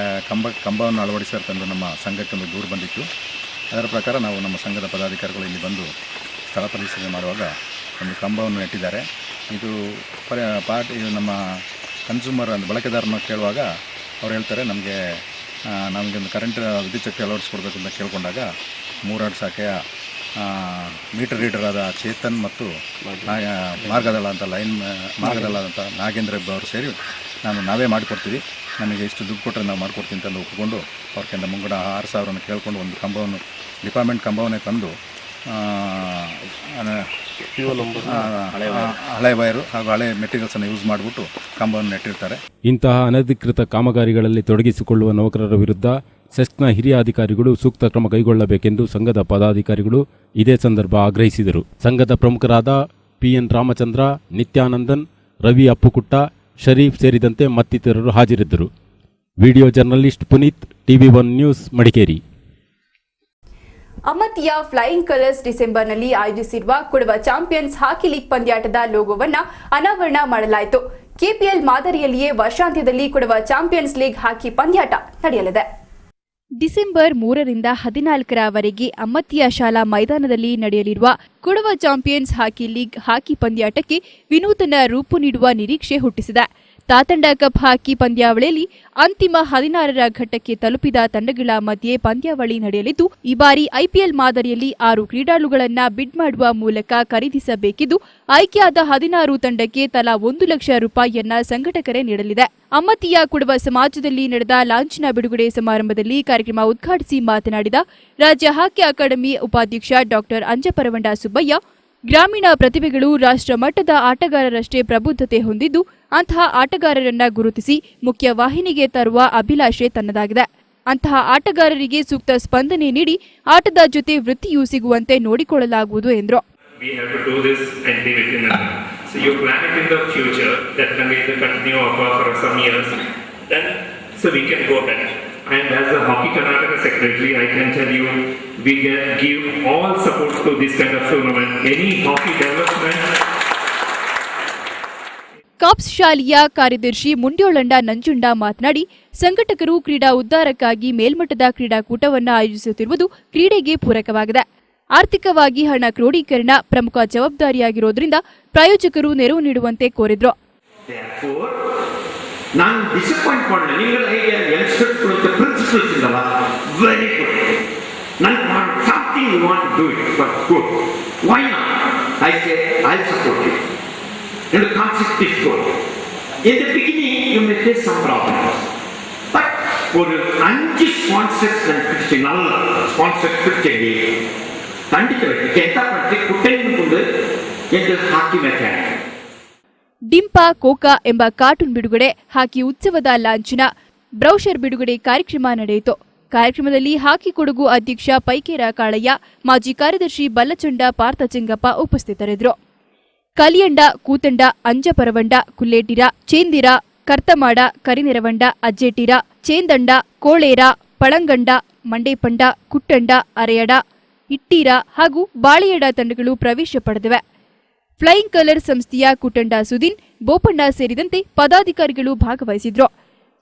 ಕಂಬವನ್ನು ಅಳವಡಿಸಿರ್ತಂದು ನಮ್ಮ ಸಂಘಕ್ಕೆ ಒಂದು ದೂರು ಬಂದಿತ್ತು. ಅದರ ಪ್ರಕಾರ ನಾವು ನಮ್ಮ ಸಂಘದ ಪದಾಧಿಕಾರಿಗಳು ಇಲ್ಲಿ ಬಂದು ಸ್ಥಳ ಪರಿಶೀಲನೆ ಮಾಡುವಾಗ ಒಂದು ಕಂಬವನ್ನು ನೆಟ್ಟಿದ್ದಾರೆ. ಇದು ಇದು ನಮ್ಮ ಕನ್ಸ್ಯೂಮರ್ ಬಳಕೆದಾರನ ಕೇಳುವಾಗ ಅವ್ರು ಹೇಳ್ತಾರೆ, ನಮಗೆ ಒಂದು ಕರೆಂಟ್ ವಿದ್ಯುತ್ ಶಕ್ತಿ ಅಳವಡಿಸ್ಕೊಡ್ಬೇಕು ಅಂತ ಕೇಳ್ಕೊಂಡಾಗ 3 ಶಾಖೆಯ ಮೀಟರ್ ರೀಡರ್ ಆದ ಚೇತನ್ ಮತ್ತು ಮಾರ್ಗದಳ ಅಂತ ನಾಗೇಂದ್ರ ಅವರು ಸೇರಿ ನಾವೇ ಮಾಡಿಕೊಡ್ತೀವಿ, ನಮಗೆ ಇಷ್ಟು ದುಡ್ಡು ಕೊಟ್ಟರೆ ನಾವು ಮಾಡಿಕೊಡ್ತೀನಿ ಅಂತ ಒಪ್ಪಿಕೊಂಡು ಅವ್ರ ಕೆಂದ ಮುಂಗಡ 6000 ಕೇಳಿಕೊಂಡು ಒಂದು ಕಂಬವನ್ನು ಡಿಪಾರ್ಟ್ಮೆಂಟ್ ಕಂಬವನ್ನೇ ತಂದು ಹಳೆ ವೈರು ಹಾಗೂ ಹಳೆ ಮೆಟೀರಿಯಲ್ಸನ್ನು ಯೂಸ್ ಮಾಡಿಬಿಟ್ಟು ಕಂಬವನ್ನು ನೆಟ್ಟಿರ್ತಾರೆ. ಇಂತಹ ಅನಧಿಕೃತ ಕಾಮಗಾರಿಗಳಲ್ಲಿ ತೊಡಗಿಸಿಕೊಳ್ಳುವ ನೌಕರರ ವಿರುದ್ಧ ಸೆಸ್ಕ್ನ ಹಿರಿಯ ಅಧಿಕಾರಿಗಳು ಸೂಕ್ತ ಕ್ರಮ ಕೈಗೊಳ್ಳಬೇಕೆಂದು ಸಂಘದ ಪದಾಧಿಕಾರಿಗಳು ಇದೇ ಸಂದರ್ಭ ಆಗ್ರಹಿಸಿದರು. ಸಂಘದ ಪ್ರಮುಖರಾದ ಪಿಎನ್ ರಾಮಚಂದ್ರ, ನಿತ್ಯಾನಂದನ್, ರವಿ ಅಪ್ಪುಕುಟ್ಟ, ಶರೀಫ್ ಸೇರಿದಂತೆ ಮತ್ತಿತರರು ಹಾಜರಿದ್ದರು. Video journalist Puneeth, TV one news, Madikeri. ಅಮತಿಯ ಫ್ಲೈಯಿಂಗ್ ಕಲರ್ಸ್ ಡಿಸೆಂಬರ್ನಲ್ಲಿ ಆಯೋಜಿಸಿರುವ ಕೊಡವ ಚಾಂಪಿಯನ್ಸ್ ಹಾಕಿ ಲೀಗ್ ಪಂದ್ಯಾಟದ ಲೋಗೋವನ್ನು ಅನಾವರಣ ಮಾಡಲಾಯಿತು. ಕೆಪಿಎಲ್ ಮಾದರಿಯಲ್ಲಿಯೇ ವರ್ಷಾಂತ್ಯದಲ್ಲಿ ಕೊಡವ ಚಾಂಪಿಯನ್ಸ್ ಲೀಗ್ ಹಾಕಿ ಪಂದ್ಯಾಟ ನಡೆಯಲಿದೆ. ಡಿಸೆಂಬರ್ 3 ರಿಂದ 14ರವರೆಗೆ ಅಮ್ಮತ್ತಿಯ ಶಾಲಾ ಮೈದಾನದಲ್ಲಿ ನಡೆಯಲಿರುವ Kodava champions hockey league hockey ಪಂದ್ಯಾಟಕ್ಕೆ ವಿನೂತನ ರೂಪು ನೀಡುವ ನಿರೀಕ್ಷೆ ಹುಟ್ಟಿಸಿದೆ. ತಾತಂಡ ಕಪ್ ಹಾಕಿ ಪಂದ್ಯಾವಳಿಯಲ್ಲಿ ಅಂತಿಮ 16ರ ಘಟ್ಟಕ್ಕೆ ತಲುಪಿದ ತಂಡಗಳ ಮಧ್ಯೆ ಪಂದ್ಯಾವಳಿ ನಡೆಯಲಿದ್ದು, ಈ ಬಾರಿ ಐಪಿಎಲ್ ಮಾದರಿಯಲ್ಲಿ 6 ಕ್ರೀಡಾಳುಗಳನ್ನು ಬಿಡ್ ಮಾಡುವ ಮೂಲಕ ಖರೀದಿಸಬೇಕಿದ್ದು, ಆಯ್ಕೆಯಾದ 16 ತಂಡಕ್ಕೆ ತಲಾ 1 ಲಕ್ಷ ರೂಪಾಯಿಯನ್ನ ಸಂಘಟಕರೇ ನೀಡಲಿದೆ. ಅಮ್ಮತ್ತಿಯ ಕುಡವ ಸಮಾಜದಲ್ಲಿ ನಡೆದ ಲಾಂಛನ ಬಿಡುಗಡೆ ಸಮಾರಂಭದಲ್ಲಿ ಕಾರ್ಯಕ್ರಮ ಉದ್ಘಾಟಿಸಿ ಮಾತನಾಡಿದ ರಾಜ್ಯ ಹಾಕಿ ಅಕಾಡೆಮಿ ಉಪಾಧ್ಯಕ್ಷ ಡಾಕ್ಟರ್ ಅಂಜಪರವಂಡ ಸುಬ್ಬಯ್ಯ, ಗ್ರಾಮೀಣ ಪ್ರತಿಭೆಗಳು ರಾಷ್ಟ್ರ ಮಟ್ಟದ ಆಟಗಾರರಷ್ಟೇ ಪ್ರಬುದ್ಧತೆ ಹೊಂದಿದ್ದು, ಅಂತಹ ಆಟಗಾರರನ್ನ ಗುರುತಿಸಿ ಮುಖ್ಯ ವಾಹಿನಿಗೆ ತರುವ ಅಭಿಲಾಷೆ ತನ್ನದಾಗಿದೆ. ಅಂತಹ ಆಟಗಾರರಿಗೆ ಸೂಕ್ತ ಸ್ಪಂದನೆ ನೀಡಿ ಆಟದ ಜೊತೆ ವೃತ್ತಿಯೂ ಸಿಗುವಂತೆ ನೋಡಿಕೊಳ್ಳಲಾಗುವುದು ಎಂದರು. And as a Hockey Karnataka secretary, I can tell you, we give all support to this kind of tournament. Any hockey development. Cops ಶಾಲೆಯ ಕಾರ್ಯದರ್ಶಿ ಮುಂಡ್ಯೋಳಂಡ ನಂಜುಂಡ ಮಾತನಾಡಿ, ಸಂಘಟಕರು ಕ್ರೀಡಾ ಉದ್ಧಾರಕ್ಕಾಗಿ ಮೇಲ್ಮಟ್ಟದ ಕ್ರೀಡಾಕೂಟವನ್ನು ಆಯೋಜಿಸುತ್ತಿರುವುದು ಕ್ರೀಡೆಗೆ ಪೂರಕವಾಗಿದೆ. ಆರ್ಥಿಕವಾಗಿ ಹಣ ಕ್ರೋಢೀಕರಣ ಪ್ರಮುಖ ಜವಾಬ್ದಾರಿಯಾಗಿರೋದ್ರಿಂದ ಪ್ರಾಯೋಜಕರು ನೆರವು ನೀಡುವಂತೆ ಕೋರಿದ್ರು. ನಾನು ಡಿಸಪಾಯಿಂಟ್ ಮಾಡಲ್ಲ, ನಿಮಗೆ ಯಂಗ್ಸ್ಟರ್ಸ್ ಪ್ರಿನ್ಸಿಪಲ್ಸ್ ಇಲ್ಲಲ್ಲ, ವೆರಿ ಗುಡ್, ನಾನು something you want to do it for good, why not? I say I support you and the concept is good. In the beginning you may face some problems, but ஒரு 5 sponsors பிடிச்சி நல்ல sponsor பிடிச்சி கண்டிப்பாக ಕೆಂತ ಪಟ್ಟಿ ಕುಟ್ಟೆಂದು ಎಂದು ಹಾಕಿ mechanic ಡಿಂಪಾ Coca ಎಂಬ cartoon ಬಿಡುಗಡೆ, ಹಾಕಿ ಉತ್ಸವದ ಲಾಂಛನ, ಬ್ರೌಷರ್ ಬಿಡುಗಡೆ ಕಾರ್ಯಕ್ರಮ ನಡೆಯಿತು. ಕಾರ್ಯಕ್ರಮದಲ್ಲಿ ಹಾಕಿ ಕೊಡಗು ಅಧ್ಯಕ್ಷ ಪೈಕೇರ ಕಾಳಯ್ಯ, ಮಾಜಿ ಕಾರ್ಯದರ್ಶಿ ಬಲ್ಲಚಂಡ ಪಾರ್ಥಚಂಗಪ್ಪ ಉಪಸ್ಥಿತರಿದ್ದರು. ಕಲಿಯಂಡ, ಕೂತಂಡ, ಅಂಜಪರವಂಡ, ಕುಲ್ಲೇಟಿರ, ಚೇಂದಿರ, ಕರ್ತಮಾಡ, ಕರಿನೆರವಂಡ, ಅಜ್ಜೇಟಿರ, ಚೇಂದಂಡ, ಕೋಳೇರ, ಪಳಂಗಂಡ, ಮಂಡೇಪಂಡ, ಕುಟ್ಟಂಡ, ಅರೆಯಡ, ಇಟ್ಟೀರ ಹಾಗೂ ಬಾಳೆಯಡ ತಂಡಗಳು ಪ್ರವೇಶ ಪಡೆದಿವೆ. ಫ್ಲೈಯಿಂಗ್ ಕಲರ್ ಸಂಸ್ಥೆಯ ಕುಟಂಡ ಸುದೀನ್, ಬೋಪಣ್ಣ ಸೇರಿದಂತೆ ಪದಾಧಿಕಾರಿಗಳು ಭಾಗವಹಿಸಿದ್ರು.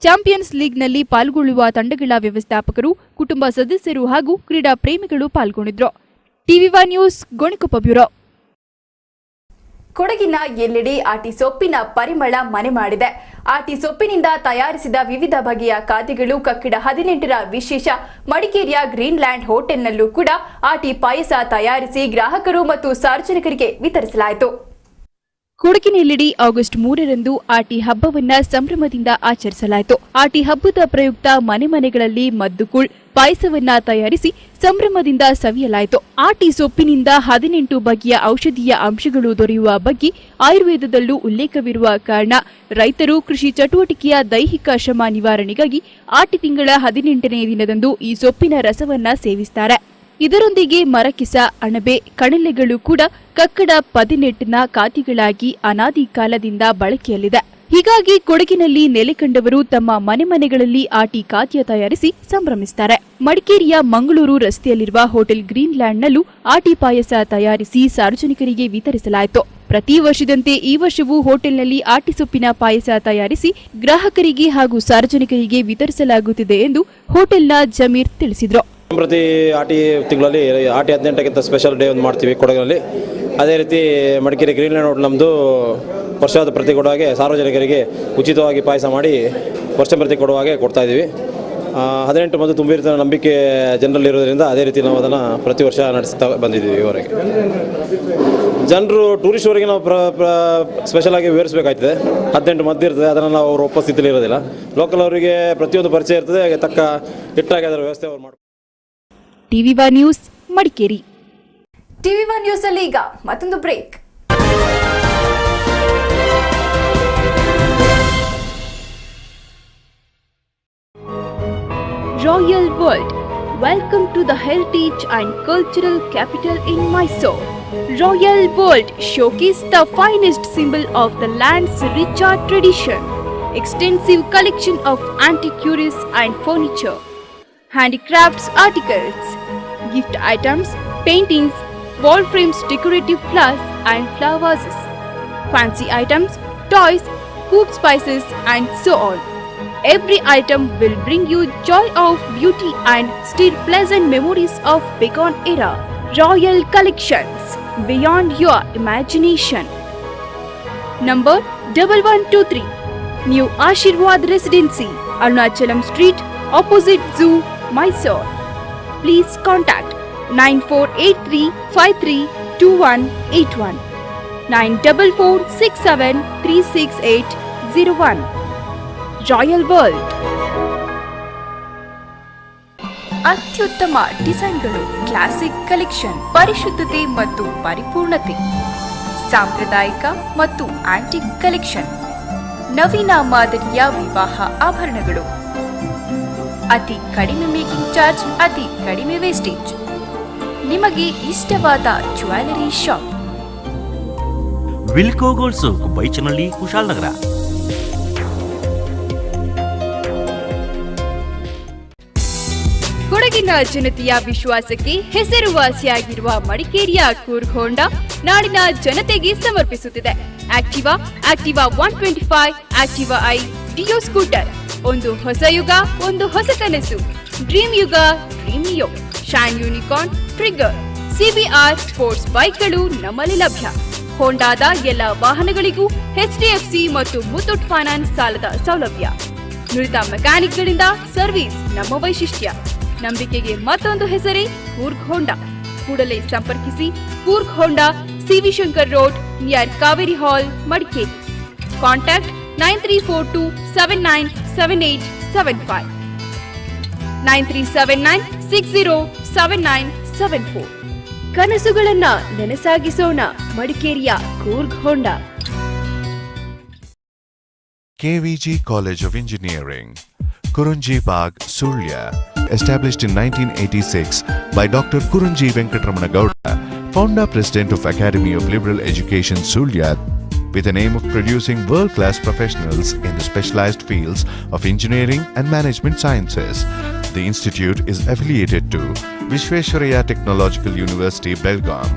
ಚಾಂಪಿಯನ್ಸ್ ಲೀಗ್ನಲ್ಲಿ ಪಾಲ್ಗೊಳ್ಳುವ ತಂಡಗಳ ವ್ಯವಸ್ಥಾಪಕರು, ಕುಟುಂಬ ಸದಸ್ಯರು ಹಾಗೂ ಕ್ರೀಡಾ ಪ್ರೇಮಿಗಳು ಪಾಲ್ಗೊಂಡಿದ್ರು. ಟಿವಿ1 ನ್ಯೂಸ್ ಗೋಣಿಕೊಪ್ಪ ಬ್ಯೂರೋ. ಕೊಡಗಿನ ಎಲ್ಲೆಡೆ ಆಟಿ ಸೊಪ್ಪಿನ ಪರಿಮಳ ಮನೆ ಮಾಡಿದೆ. ಆಟಿ ಸೊಪ್ಪಿನಿಂದ ತಯಾರಿಸಿದ ವಿವಿಧ ಬಗೆಯ ಖಾದ್ಯಗಳು ಕಕ್ಕಿಡ 18ರ ವಿಶೇಷ. ಮಡಿಕೇರಿಯ ಗ್ರೀನ್ಲ್ಯಾಂಡ್ ಹೋಟೆಲ್ನಲ್ಲೂ ಕೂಡ ಆಟಿ ಪಾಯಸ ತಯಾರಿಸಿ ಗ್ರಾಹಕರು ಮತ್ತು ಸಾರ್ವಜನಿಕರಿಗೆ ವಿತರಿಸಲಾಯಿತು. ಕೊಡಗಿನೆಲ್ಲೆಡೆ ಆಗಸ್ಟ್ 3ರಂದು ಆಟಿ ಹಬ್ಬವನ್ನ ಸಂಭ್ರಮದಿಂದ ಆಚರಿಸಲಾಯಿತು. ಆಟಿ ಹಬ್ಬದ ಪ್ರಯುಕ್ತ ಮನೆ ಮನೆಗಳಲ್ಲಿ ಮದ್ದುಕುಳ್ ಪಾಯಸವನ್ನ ತಯಾರಿಸಿ ಸಂಭ್ರಮದಿಂದ ಸವಿಯಲಾಯಿತು. ಆಟಿ ಸೊಪ್ಪಿನಿಂದ 18 ಬಗೆಯ ಔಷಧೀಯ ಅಂಶಗಳು ದೊರೆಯುವ ಬಗ್ಗೆ ಆಯುರ್ವೇದದಲ್ಲೂ ಉಲ್ಲೇಖವಿರುವ ಕಾರಣ ರೈತರು ಕೃಷಿ ಚಟುವಟಿಕೆಯ ದೈಹಿಕ ಶ್ರಮ ನಿವಾರಣೆಗಾಗಿ ಆಟಿ ತಿಂಗಳ 18ನೇ ದಿನದಂದು ಈ ಸೊಪ್ಪಿನ ರಸವನ್ನ ಸೇವಿಸುತ್ತಾರೆ. ಇದರೊಂದಿಗೆ ಮರಕಿಸ, ಅಣಬೆ, ಕಣಲೆಗಳು ಕೂಡ ಕಕ್ಕಡ 18ನ ಖಾದ್ಯಗಳಾಗಿ ಅನಾದಿ ಕಾಲದಿಂದ ಬಳಕೆಯಲ್ಲಿದೆ. ಹೀಗಾಗಿ ಕೊಡಗಿನಲ್ಲಿ ನೆಲೆಕಂಡವರು ತಮ್ಮ ಮನೆಗಳಲ್ಲಿ ಆಟಿ ಖಾದ್ಯ ತಯಾರಿಸಿ ಸಂಭ್ರಮಿಸುತ್ತಾರೆ. ಮಡಿಕೇರಿಯ ಮಂಗಳೂರು ರಸ್ತೆಯಲ್ಲಿರುವ ಹೋಟೆಲ್ ಗ್ರೀನ್ಲ್ಯಾಂಡ್ನಲ್ಲೂ ಆಟಿ ಪಾಯಸ ತಯಾರಿಸಿ ಸಾರ್ವಜನಿಕರಿಗೆ ವಿತರಿಸಲಾಯಿತು. ಪ್ರತಿ ವರ್ಷದಂತೆ ಈ ವರ್ಷವೂ ಹೋಟೆಲ್ನಲ್ಲಿ ಆಟಿ ಸೊಪ್ಪಿನ ಪಾಯಸ ತಯಾರಿಸಿ ಗ್ರಾಹಕರಿಗೆ ಹಾಗೂ ಸಾರ್ವಜನಿಕರಿಗೆ ವಿತರಿಸಲಾಗುತ್ತಿದೆ ಎಂದು ಹೋಟೆಲ್ನ ಜಮೀರ್ ತಿಳಿಸಿದರು. ಪ್ರತಿ ಆಟಿ ತಿಂಗಳಲ್ಲಿ ಆಟಿ 18ಕ್ಕಿಂತ ಸ್ಪೆಷಲ್ ಡೇ ಒಂದು ಮಾಡ್ತೀವಿ ಕೊಡಗಿನಲ್ಲಿ. ಅದೇ ರೀತಿ ಮಡಿಕೇರಿ ಗ್ರೀನ್ಲ್ಯಾಂಡ್ ಹೋಟೆಲ್ ನಮ್ಮದು ವರ್ಷದ ಪ್ರತಿ ಕೊಡುವಾಗೆ ಸಾರ್ವಜನಿಕರಿಗೆ ಉಚಿತವಾಗಿ ಪಾಯಸ ಮಾಡಿ ವರ್ಷ ಪ್ರತಿ ಕೊಡುವಾಗೆ ಕೊಡ್ತಾ ಇದ್ದೀವಿ. 18 ಮಂದಿ ತುಂಬಿರ್ತ ನಂಬಿಕೆ ಜನರಲ್ಲಿ ಇರೋದ್ರಿಂದ ಅದೇ ರೀತಿ ನಾವು ಅದನ್ನು ಪ್ರತಿ ವರ್ಷ ನಡೆಸ್ತಾ ಬಂದಿದ್ದೀವಿ. ಇವರೆಗೆ ಜನರು ಟೂರಿಸ್ಟ್ವರಿಗೆ ನಾವು ಸ್ಪೆಷಲಾಗಿ ವಿವರಿಸಬೇಕಾಗ್ತದೆ. 18 ಮದ್ದು ಇರ್ತದೆ, ಅದನ್ನು ನಾವು ಅವ್ರ ಉಪಸ್ಥಿತಿಯಲ್ಲಿ ಇರೋದಿಲ್ಲ. ಲೋಕಲ್ ಅವರಿಗೆ ಪ್ರತಿಯೊಂದು ಪರಿಚಯ ಇರ್ತದೆ, ತಕ್ಕ ಇಟ್ಟಾಗಿ ಅದರ ವ್ಯವಸ್ಥೆ ಅವ್ರು ಮಾಡ್ತಾರೆ. TV one news Madikeri. TV one news ಅಲ್ಲಿ ಈಗ ಮತ್ತೊಂದು break. Royal world welcome to the heritage and cultural capital in Mysuru. Royal World showcase the finest symbol of the land's rich art tradition. Extensive collection of antiquities and furniture, handicrafts articles, gift items, paintings, wall frames, decorative flowers and flower vases, fancy items, toys, cooked spices and so on. Every item will bring you joy of beauty and stir pleasant memories of bygone era. Royal Collections, beyond your imagination. Number 1123, New Ashirwad Residency, Arunachalam Street, opposite Zoo, Mysore. Please contact 9483532181, 9446736801. Royal World. ಅತ್ಯುತ್ತಮ ಡಿಸೈನ್ಗಳು, classic collection, ಪರಿಶುದ್ಧತೆ ಮತ್ತು ಪರಿಪೂರ್ಣತೆ, ಸಾಂಪ್ರದಾಯಿಕ ಮತ್ತು antique collection, ನವೀನ ಮಾದರಿಯ ವಿವಾಹ ಆಭರಣಗಳು, ಅತಿ ಕಡಿಮೆ making charge, ಅತಿ ಕಡಿಮೆ ವೇಸ್ಟೇಜ್, ನಿಮಗೆ ಇಷ್ಟವಾದ jewellery shop Vilco gold souk, Baichanahalli, Kushalnagar. ಕೊಡಗಿನ ಜನತೆಯ ವಿಶ್ವಾಸಕ್ಕೆ ಹೆಸರುವಾಸಿಯಾಗಿರುವ ಮಡಿಕೇರಿಯ ಕೂರ್ಗ್ ಹೋಂಡಾ ನಾಡಿನ ಜನತೆಗೆ ಸಮರ್ಪಿಸುತ್ತಿದೆ Activa 125, Activa i Dio scooter. ಒಂದು ಹೊಸ ಯುಗ, ಒಂದು ಹೊಸ ಕನಸು. Dream Yuga, Dream Neo, Shine Unicorn, Trigger, CBR sports ಬೈಕ್ಗಳು ನಮ್ಮಲ್ಲಿ ಲಭ್ಯ. ಹೋಂಡಾದ ಎಲ್ಲ ವಾಹನಗಳಿಗೂ HDFC ಮತ್ತು ಮುತ್ತೂಟ್ ಫೈನಾನ್ಸ್ ಸಾಲದ ಸೌಲಭ್ಯ. ನುರಿತ ಮೆಕ್ಯಾನಿಕ್ಗಳಿಂದ ಸರ್ವಿಸ್ ನಮ್ಮ ವೈಶಿಷ್ಟ್ಯ. ನಂಬಿಕೆಗೆ ಮತ್ತೊಂದು ಹೆಸರೇ ಕೂರ್ಗ್ ಹೋಂಡಾ. ಕೂಡಲೇ ಸಂಪರ್ಕಿಸಿ. Coorg Honda, CV Shankar road, near Kaveri hall, Madikeri. Contact 9342797875, 9379607974. ಕನಸುಗಳನ್ನ ನನಸಾಗಿಸೋಣ, ಮಡಿಕೇರಿಯ Coorg Honda. KVG College of Engineering, Kurunji Bagh, Sulya, established in 1986 by Dr. Kurunji Venkatramana Gowda, founder president of Academy of Liberal Education, Sulya, with an aim of producing world-class professionals in the specialized fields of engineering and management sciences. The institute is affiliated to Vishveshwaraya Technological University, Belgaum,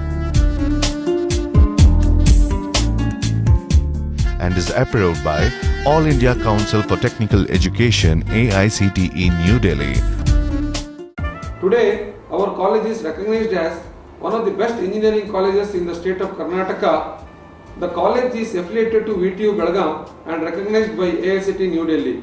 and and is approved by All India Council for Technical Education AICTE New Delhi. Today, our college is recognized as one of the best engineering colleges in the state of Karnataka. The college is affiliated to VTU Belgaum and recognized by AICTE New Delhi.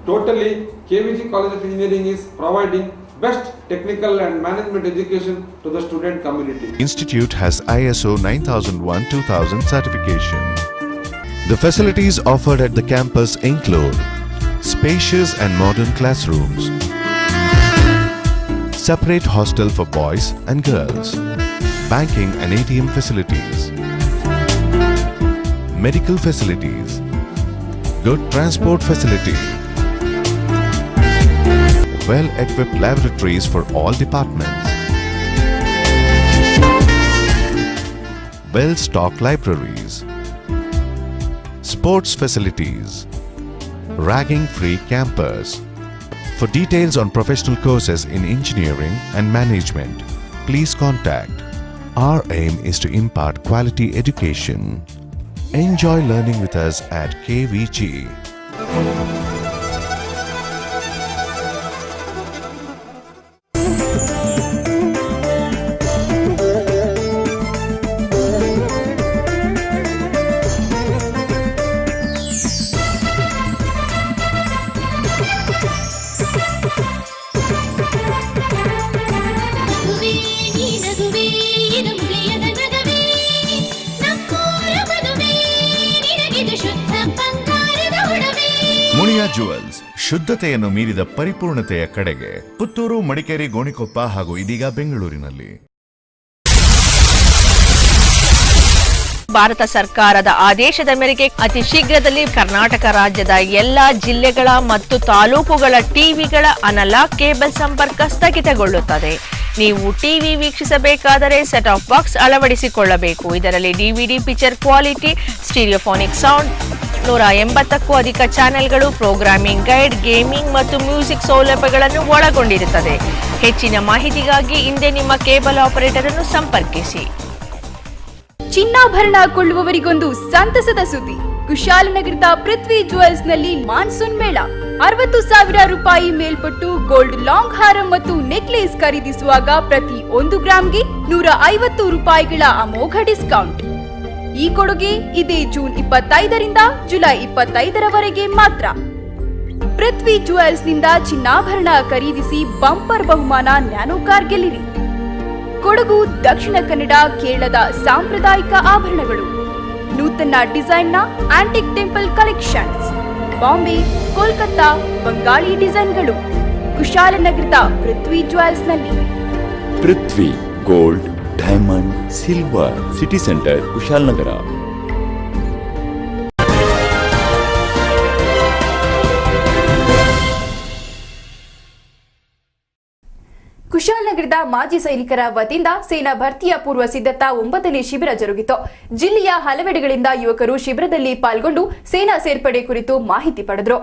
Totally, KVG College of Engineering is providing best technical and management education to the student community. Institute has ISO 9001-2000 certification. The facilities offered at the campus include spacious and modern classrooms, separate hostel for boys and girls, banking and ATM facilities, medical facilities, good transport facility, well-equipped laboratories for all departments, well-stocked libraries, sports facilities, ragging-free campus. For details on professional courses in engineering and management, please contact. Our aim is to impart quality education. Enjoy learning with us at KVG. Muliya jewels, ಶುದ್ಧತೆಯನ್ನು ಮೀರಿದ ಪರಿಪೂರ್ಣತೆಯ ಕಡೆಗೆ. ಪುತ್ತೂರು, ಮಡಿಕೇರಿ, ಗೋಣಿಕೊಪ್ಪ ಹಾಗೂ ಇದೀಗ ಬೆಂಗಳೂರಿನಲ್ಲಿ. ಭಾರತ ಸರ್ಕಾರದ ಆದೇಶದ ಮೇರೆಗೆ ಅತಿ ಶೀಘ್ರದಲ್ಲಿ ಕರ್ನಾಟಕ ರಾಜ್ಯದ ಎಲ್ಲಾ ಜಿಲ್ಲೆಗಳ ಮತ್ತು ತಾಲೂಕುಗಳ ಟಿವಿಗಳ ಅನಲಾಗ್ ಕೇಬಲ್ ಸಂಪರ್ಕ ಸ್ಥಗಿತಗೊಳ್ಳುತ್ತದೆ. ನೀವು ಟಿವಿ ವೀಕ್ಷಿಸಬೇಕಾದರೆ ಸೆಟ್ ಆಫ್ ಬಾಕ್ಸ್ ಅಳವಡಿಸಿಕೊಳ್ಳಬೇಕು. ಇದರಲ್ಲಿ DVD picture quality, stereophonic sound, 180ಕ್ಕೂ ಅಧಿಕ ಚಾನೆಲ್ಗಳು, ಪ್ರೋಗ್ರಾಮಿಂಗ್ ಗೈಡ್, ಗೇಮಿಂಗ್ ಮತ್ತು ಮ್ಯೂಸಿಕ್ ಸೌಲಭ್ಯಗಳನ್ನು ಒಳಗೊಂಡಿರುತ್ತದೆ. ಹೆಚ್ಚಿನ ಮಾಹಿತಿಗಾಗಿ ಹಿಂದೆ ನಿಮ್ಮ ಕೇಬಲ್ ಆಪರೇಟರ್ ಅನ್ನು ಸಂಪರ್ಕಿಸಿ. ಚಿನ್ನಾಭರಣ ಕೊಳ್ಳುವವರಿಗೊಂದು ಸಂತಸದ ಸುದ್ದಿ. ಕುಶಾಲನಗರದ ಪೃಥ್ವಿ ಜುವೆಲ್ಸ್ ನಲ್ಲಿ ಮಾನ್ಸೂನ್ ಮೇಳ. 60,000 ರೂಪಾಯಿ ಮೇಲ್ಪಟ್ಟು ಗೋಲ್ಡ್ ಲಾಂಗ್ ಹಾರ ಮತ್ತು ನೆಕ್ಲೇಸ್ ಖರೀದಿಸುವಾಗ ಪ್ರತಿ 1 ಗ್ರಾಂಗೆ 150 ರೂಪಾಯಿಗಳ ಅಮೋಘ ಡಿಸ್ಕೌಂಟ್. ಈ ಕೊಡುಗೆ ಇದೇ ಜೂನ್ 25ರಿಂದ ಜುಲೈ 25ರವರೆಗೆ ಮಾತ್ರ. ಪೃಥ್ವಿ ಜುವೆಲ್ಸ್ ನಿಂದ ಚಿನ್ನಾಭರಣ ಖರೀದಿಸಿ ಬಂಪರ್ ಬಹುಮಾನ ನ್ಯಾನೋ ಕಾರ್ ಗೆಲ್ಲಿರಿ. ಕೊಡಗು, ದಕ್ಷಿಣ ಕನ್ನಡ, ಕೇರಳದ ಸಾಂಪ್ರದಾಯಿಕ ಆಭರಣಗಳು, ನೂತನ ಡಿಸೈನ್ನ antique temple collections, Bombay, Kolkata Bengali ಡಿಸೈನ್ಗಳು ಕುಶಾಲನಗರದ ಪೃಥ್ವಿ ಜುವೆಲ್ಸ್ನಲ್ಲಿ. Prithvi gold, diamond, silver, city centre, Kushalnagar. ಕುಶಾಲನಗರದ ಮಾಜಿ ಸೈನಿಕರ ವತಿಯಿಂದ ಸೇನಾ ಭರ್ತಿಯ ಪೂರ್ವ ಸಿದ್ಧತಾ 9ನೇ ಶಿಬಿರ ಜರುಗಿತು. ಜಿಲ್ಲೆಯ ಹಲವೆಡೆಗಳಿಂದ ಯುವಕರು ಶಿಬಿರದಲ್ಲಿ ಪಾಲ್ಗೊಂಡು ಸೇನಾ ಸೇರ್ಪಡೆ ಕುರಿತು ಮಾಹಿತಿ ಪಡೆದರು.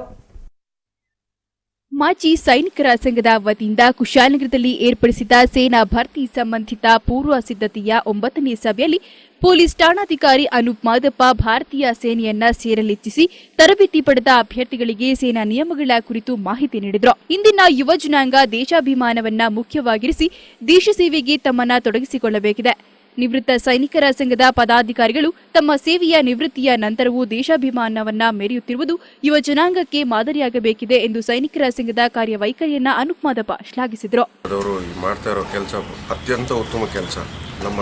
ಮಾಜಿ ಸೈನಿಕರ ಸಂಘದ ವತಿಯಿಂದ ಕುಶಾಲನಗರದಲ್ಲಿ ಏರ್ಪಡಿಸಿದ ಸೇನಾ ಭರ್ತಿ ಸಂಬಂಧಿತ ಪೂರ್ವ ಸಿದ್ಧತೆಯ 9ನೇ ಸಭೆಯಲ್ಲಿ ಪೊಲೀಸ್ ಠಾಣಾಧಿಕಾರಿ ಅನೂಪ್ ಮಾದಪ್ಪ ಭಾರತೀಯ ಸೇನೆಯನ್ನ ಸೇರಲಿಚ್ಛಿಸಿ ತರಬೇತಿ ಪಡೆದ ಅಭ್ಯರ್ಥಿಗಳಿಗೆ ಸೇನಾ ನಿಯಮಗಳ ಕುರಿತು ಮಾಹಿತಿ ನೀಡಿದರು. ಇಂದಿನ ಯುವ ಜನಾಂಗ ದೇಶಾಭಿಮಾನವನ್ನ ಮುಖ್ಯವಾಗಿರಿಸಿ ದೇಶ ಸೇವೆಗೆ ತಮ್ಮನ್ನ ತೊಡಗಿಸಿಕೊಳ್ಳಬೇಕಿದೆ. ನಿವೃತ್ತ ಸೈನಿಕರ ಸಂಘದ ಪದಾಧಿಕಾರಿಗಳು ತಮ್ಮ ಸೇವೆಯ ನಿವೃತ್ತಿಯ ನಂತರವೂ ದೇಶಾಭಿಮಾನವನ್ನ ಮೆರೆಯುತ್ತಿರುವುದು ಯುವ ಜನಾಂಗಕ್ಕೆ ಮಾದರಿಯಾಗಬೇಕಿದೆ ಎಂದು ಸೈನಿಕರ ಸಂಘದ ಕಾರ್ಯವೈಖರಿಯನ್ನ ಅನೂಪ್ ಮಾದಪ್ಪ ಶ್ಲಾಘಿಸಿದರು. ಅವರು ಮಾಡ್ತಾ ಇರೋ ಕೆಲಸ ಅತ್ಯಂತ ಉತ್ತಮ ಕೆಲಸ. ನಮ್ಮ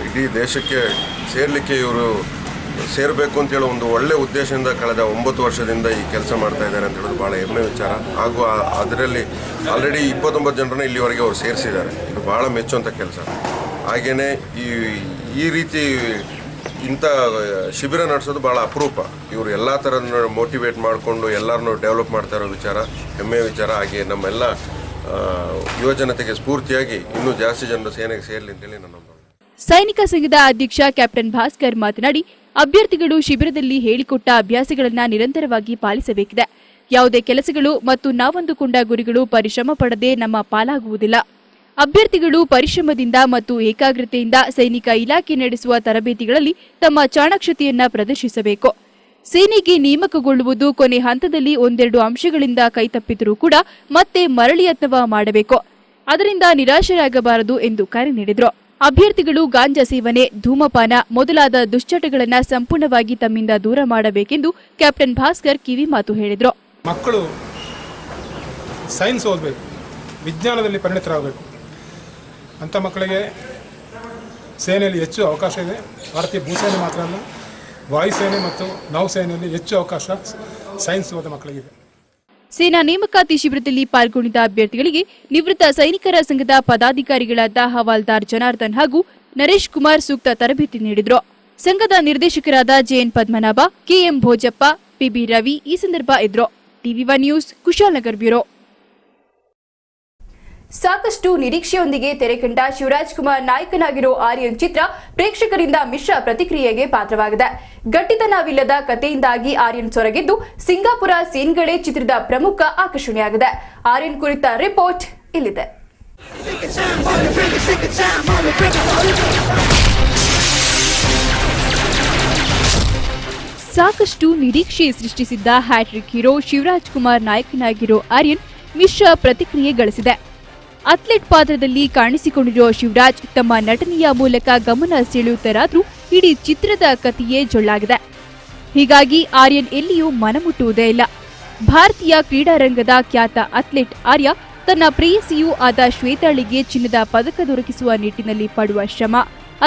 ಇಡೀ ದೇಶಕ್ಕೆ ಸೇರ್ಲಿಕ್ಕೆ ಇವರು ಸೇರಬೇಕು ಅಂತೇಳಿ ಒಂದು ಒಳ್ಳೆ ಉದ್ದೇಶದಿಂದ ಕಳೆದ 9 ವರ್ಷದಿಂದ ಈ ಕೆಲಸ ಮಾಡ್ತಾ ಇದ್ದಾರೆ ಅಂತ ಹೇಳೋದು ಭಾಳ ಹೆಮ್ಮೆ ವಿಚಾರ. ಹಾಗೂ ಅದರಲ್ಲಿ ಆಲ್ರೆಡಿ 29 ಜನರನ್ನ ಇಲ್ಲಿವರೆಗೆ ಅವರು ಸೇರಿಸಿದ್ದಾರೆ. ಇದು ಭಾಳ ಮೆಚ್ಚುವಂಥ ಕೆಲಸ. ಹಾಗೆಯೇ ಈ ರೀತಿ ಇಂಥ ಶಿಬಿರ ನಡೆಸೋದು ಭಾಳ ಅಪರೂಪ. ಇವರು ಎಲ್ಲ ಥರನ ಮೋಟಿವೇಟ್ ಮಾಡಿಕೊಂಡು ಎಲ್ಲರನ್ನೂ ಡೆವಲಪ್ ಮಾಡ್ತಾ ಇರೋ ವಿಚಾರ ಹೆಮ್ಮೆಯ ವಿಚಾರ. ಹಾಗೆ ನಮ್ಮೆಲ್ಲ ಯುವಜನತೆಗೆ ಸ್ಫೂರ್ತಿಯಾಗಿ ಇನ್ನೂ ಜಾಸ್ತಿ ಜನರು ಸೇನೆಗೆ ಸೇರಲಿ ಅಂತೇಳಿ ನನ್ನ ಸೈನಿಕ ಸಂಘದ ಅಧ್ಯಕ್ಷ ಕ್ಯಾಪ್ಟನ್ ಭಾಸ್ಕರ್ ಮಾತನಾಡಿ, ಅಭ್ಯರ್ಥಿಗಳು ಶಿಬಿರದಲ್ಲಿ ಹೇಳಿಕೊಟ್ಟ ಅಭ್ಯಾಸಗಳನ್ನು ನಿರಂತರವಾಗಿ ಪಾಲಿಸಬೇಕಿದೆ. ಯಾವುದೇ ಕೆಲಸಗಳು ಮತ್ತು ನಾವಂದುಕೊಂಡ ಗುರಿಗಳು ಪರಿಶ್ರಮ ಪಡದೆ ನಮ್ಮ ಪಾಲಾಗುವುದಿಲ್ಲ. ಅಭ್ಯರ್ಥಿಗಳು ಪರಿಶ್ರಮದಿಂದ ಮತ್ತು ಏಕಾಗ್ರತೆಯಿಂದ ಸೈನಿಕ ಇಲಾಖೆ ನಡೆಸುವ ತರಬೇತಿಗಳಲ್ಲಿ ತಮ್ಮ ಚಾಣಾಕ್ಷತೆಯನ್ನ ಪ್ರದರ್ಶಿಸಬೇಕು. ಸೇನೆಗೆ ನೇಮಕಗೊಳ್ಳುವುದು ಕೊನೆ ಹಂತದಲ್ಲಿ ಒಂದೆರಡು ಅಂಶಗಳಿಂದ ಕೈತಪ್ಪಿದರೂ ಕೂಡ ಮತ್ತೆ ಮರಳಿ ಯತ್ನ ಮಾಡಬೇಕು. ಅದರಿಂದ ನಿರಾಶರಾಗಬಾರದು ಎಂದು ಕರೆ ನೀಡಿದರು. ಅಭ್ಯರ್ಥಿಗಳು ಗಾಂಜಾ ಸೇವನೆ, ಧೂಮಪಾನ ಮೊದಲಾದ ದುಶ್ಚಟಗಳನ್ನು ಸಂಪೂರ್ಣವಾಗಿ ತಮ್ಮಿಂದ ದೂರ ಮಾಡಬೇಕೆಂದು ಕ್ಯಾಪ್ಟನ್ ಭಾಸ್ಕರ್ ಕಿವಿ ಮಾತು ಹೇಳಿದರು. ಮಕ್ಕಳು ಸೈನ್ಸ್ ಓದಬೇಕು, ವಿಜ್ಞಾನದಲ್ಲಿ ಪರಿಣಿತರಾಗಬೇಕು. ಅಂಥ ಮಕ್ಕಳಿಗೆ ಸೇನೆಯಲ್ಲಿ ಹೆಚ್ಚು ಅವಕಾಶ ಇದೆ. ಭಾರತೀಯ ಭೂಸೇನೆ ಮಾತ್ರ ಅಲ್ಲ, ವಾಯುಸೇನೆ ಮತ್ತು ನೌಸೇನೆಯಲ್ಲಿ ಹೆಚ್ಚು ಅವಕಾಶ ಸೈನ್ಸ್ ಓದ ಮಕ್ಕಳಿಗಿದೆ. ಸೇನಾ ನೇಮಕಾತಿ ಶಿಬಿರದಲ್ಲಿ ಪಾಲ್ಗೊಂಡಿದ್ದ ಅಭ್ಯರ್ಥಿಗಳಿಗೆ ನಿವೃತ್ತ ಸೈನಿಕರ ಸಂಘದ ಪದಾಧಿಕಾರಿಗಳಾದ ಹವಾಲ್ದಾರ್ ಜನಾರ್ದನ್ ಹಾಗೂ ನರೇಶ್ ಕುಮಾರ್ ಸೂಕ್ತ ತರಬೇತಿ ನೀಡಿದರು. ಸಂಘದ ನಿರ್ದೇಶಕರಾದ JN Padmanabha, KM Bhojappa, PB Ravi ಈ ಸಂದರ್ಭ ಇದ್ರು. TV one news, Kushalnagar bureau. ಸಾಕಷ್ಟು ನಿರೀಕ್ಷೆಯೊಂದಿಗೆ ತೆರೆಕಂಡ ಶಿವರಾಜ್ ಕುಮಾರ್ ನಾಯಕನಾಗಿರೋ ಆರ್ಯನ್ ಚಿತ್ರ ಪ್ರೇಕ್ಷಕರಿಂದ ಮಿಶ್ರ ಪ್ರತಿಕ್ರಿಯೆಗೆ ಪಾತ್ರವಾಗಿದೆ. ಗಟ್ಟಿತನವಿಲ್ಲದ ಕಥೆಯಿಂದಾಗಿ ಆರ್ಯನ್ ಸೊರಗಿದ್ದು ಸಿಂಗಾಪುರ ಸೀನ್ಗಳೇ ಚಿತ್ರದ ಪ್ರಮುಖ ಆಕರ್ಷಣೆಯಾಗಿದೆ. ಆರ್ಯನ್ ಕುರಿತ ರಿಪೋರ್ಟ್ ಇಲ್ಲಿದೆ. ಸಾಕಷ್ಟು ನಿರೀಕ್ಷೆ ಸೃಷ್ಟಿಸಿದ್ದ ಹ್ಯಾಟ್ರಿಕ್ ಹೀರೋ ಶಿವರಾಜ್ ಕುಮಾರ್ ನಾಯಕನಾಗಿರೋ ಆರ್ಯನ್ ಮಿಶ್ರ ಪ್ರತಿಕ್ರಿಯೆ ಗಳಿಸಿದೆ. ಅಥ್ಲೆಟ್ ಪಾತ್ರದಲ್ಲಿ ಕಾಣಿಸಿಕೊಂಡಿರೋ ಶಿವರಾಜ್ ತಮ್ಮ ನಟನೆಯ ಮೂಲಕ ಗಮನ ಸೆಳೆಯುತ್ತಾರಾದ್ರೂ ಇಡೀ ಚಿತ್ರದ ಕಥೆಯೇ ಜೊಳ್ಳಾಗಿದೆ. ಹೀಗಾಗಿ ಆರ್ಯನ್ ಎಲ್ಲಿಯೂ ಮನಮುಟ್ಟುವುದೇ ಇಲ್ಲ. ಭಾರತೀಯ ಕ್ರೀಡಾರಂಗದ ಖ್ಯಾತ ಅಥ್ಲೆಟ್ ಆರ್ಯ ತನ್ನ ಪ್ರೇಯಸಿಯೂ ಆದ ಶ್ವೇತಾಳಿಗೆ ಚಿನ್ನದ ಪದಕ ದೊರಕಿಸುವ ನಿಟ್ಟಿನಲ್ಲಿ ಪಡುವ ಶ್ರಮ,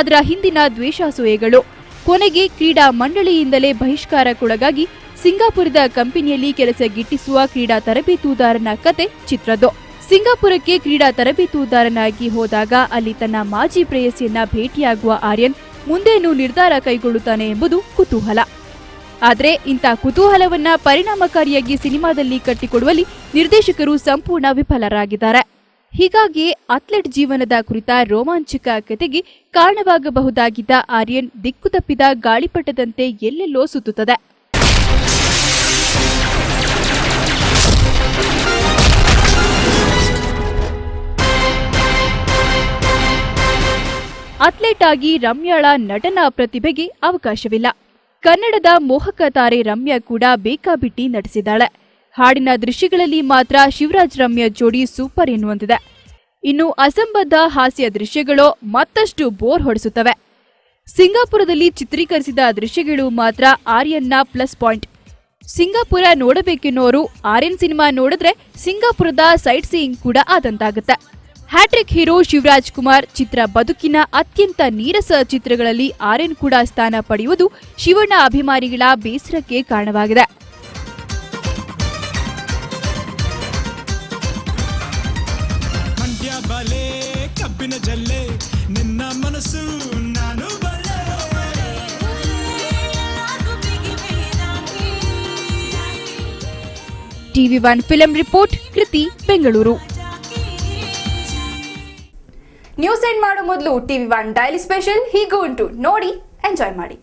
ಅದರ ಹಿಂದಿನ ದ್ವೇಷಾಸೂಯೆಗಳು, ಕೊನೆಗೆ ಕ್ರೀಡಾ ಮಂಡಳಿಯಿಂದಲೇ ಬಹಿಷ್ಕಾರಕ್ಕೊಳಗಾಗಿ ಸಿಂಗಾಪುರದ ಕಂಪನಿಯಲ್ಲಿ ಕೆಲಸ ಗಿಟ್ಟಿಸುವ ಕ್ರೀಡಾ ತರಬೇತುದಾರನ ಕತೆ ಚಿತ್ರದ್ದು. ಸಿಂಗಾಪುರಕ್ಕೆ ಕ್ರೀಡಾ ತರಬೇತುದಾರನಾಗಿ ಹೋದಾಗ ಅಲ್ಲಿ ತನ್ನ ಮಾಜಿ ಪ್ರೇಯಸಿಯನ್ನ ಭೇಟಿಯಾಗುವ ಆರ್ಯನ್ ಮುಂದೇನು ನಿರ್ಧಾರ ಕೈಗೊಳ್ಳುತ್ತಾನೆ ಎಂಬುದು ಕುತೂಹಲ. ಆದರೆ ಇಂಥ ಕುತೂಹಲವನ್ನ ಪರಿಣಾಮಕಾರಿಯಾಗಿ ಸಿನಿಮಾದಲ್ಲಿ ಕಟ್ಟಿಕೊಡುವಲ್ಲಿ ನಿರ್ದೇಶಕರು ಸಂಪೂರ್ಣ ವಿಫಲರಾಗಿದ್ದಾರೆ. ಹೀಗಾಗಿ ಅಥ್ಲೆಟ್ ಜೀವನದ ಕುರಿತ ರೋಮಾಂಚಕ ಕತೆಗೆ ಕಾರಣವಾಗಬಹುದಾಗಿದ್ದ ಆರ್ಯನ್ ದಿಕ್ಕು ತಪ್ಪಿದ ಗಾಳಿಪಟದಂತೆ ಎಲ್ಲೆಲ್ಲೋ ಸುತ್ತುತ್ತದೆ. ಅಥ್ಲೆಟ್ ಆಗಿ ರಮ್ಯಾಳ ನಟನಾ ಪ್ರತಿಭೆಗೆ ಅವಕಾಶವಿಲ್ಲ. ಕನ್ನಡದ ಮೋಹಕ ತಾರೆ ರಮ್ಯಾ ಕೂಡ ಬೇಕಾಬಿಟ್ಟಿ ನಟಿಸಿದ್ದಾಳೆ. ಹಾಡಿನ ದೃಶ್ಯಗಳಲ್ಲಿ ಮಾತ್ರ ಶಿವರಾಜ್ ರಮ್ಯಾ ಜೋಡಿ ಸೂಪರ್ ಎನ್ನುವಂತಿದೆ. ಇನ್ನು ಅಸಂಬದ್ಧ ಹಾಸ್ಯ ದೃಶ್ಯಗಳು ಮತ್ತಷ್ಟು ಬೋರ್ ಹೊಡೆಸುತ್ತವೆ. ಸಿಂಗಾಪುರದಲ್ಲಿ ಚಿತ್ರೀಕರಿಸಿದ ದೃಶ್ಯಗಳು ಮಾತ್ರ ಆರ್ಯನ್ನ ಪ್ಲಸ್ ಪಾಯಿಂಟ್. ಸಿಂಗಾಪುರ ನೋಡಬೇಕೆನ್ನೋರು ಆರ್ಯನ್ ಸಿನಿಮಾ ನೋಡಿದ್ರೆ ಸಿಂಗಾಪುರದ ಸೈಟ್ ಸೀಯಿಂಗ್ ಕೂಡ ಆದಂತಾಗುತ್ತೆ. ಹ್ಯಾಟ್ರಿಕ್ ಹೀರೋ ಶಿವರಾಜ್ ಕುಮಾರ್ ಚಿತ್ರ ಬದುಕಿನ ಅತ್ಯಂತ ನೀರಸ ಚಿತ್ರಗಳಲ್ಲಿ ಆರ್ಯನ್ ಕೂಡ ಸ್ಥಾನ ಪಡೆಯುವುದು ಶಿವಣ್ಣ ಅಭಿಮಾನಿಗಳ ಬೇಸರಕ್ಕೆ ಕಾರಣವಾಗಿದೆ. ಟಿವಿ1 ಫಿಲ್ಮ್ ರಿಪೋರ್ಟ್, ಕೃತಿ, ಬೆಂಗಳೂರು. ನ್ಯೂಸ್ ಎಂಡ್ ಮಾಡೋ ಮೊದಲು ಟಿವಿ1 ಡೈಲಿ ಸ್ಪೆಷಲ್ ಹೀಗೂ ಉಂಟು, ನೋಡಿ ಎಂಜಾಯ್ ಮಾಡಿ.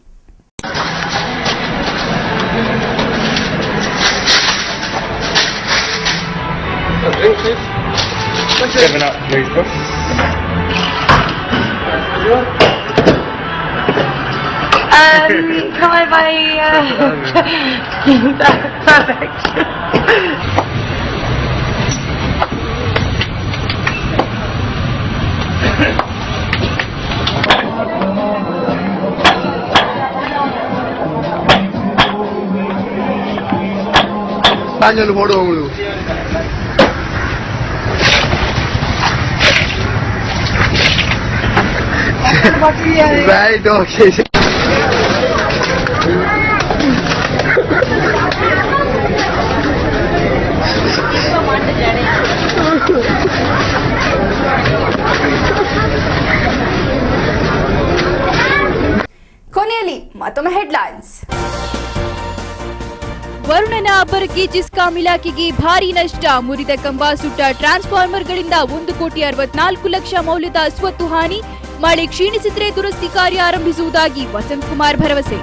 Come on, buddy. Perfect. Taglialo modo. Right, okay. ಕೊನೆಯಲ್ಲಿ ಮತ್ತೊಮ್ಮೆ ಹೆಡ್ಲೈನ್ಸ್. ವರುಣನ ಅಬ್ಬರಕ್ಕೆ ಜಿಸ್ಕಾಂ ಇಲಾಖೆಗೆ ಭಾರೀ ನಷ್ಟ. ಮುರಿದ ಕಂಬ, ಸುಟ್ಟ ಟ್ರಾನ್ಸ್ಫಾರ್ಮರ್ಗಳಿಂದ 1,64,00,000 ಮೌಲ್ಯದ ಸ್ವತ್ತು ಹಾನಿ. ಮಳೆ ಕ್ಷೀಣಿಸಿದ್ರೆ ದುರಸ್ತಿ ಕಾರ್ಯ ಆರಂಭಿಸುವುದಾಗಿ ವಸಂತ್ ಕುಮಾರ್ ಭರವಸೆ.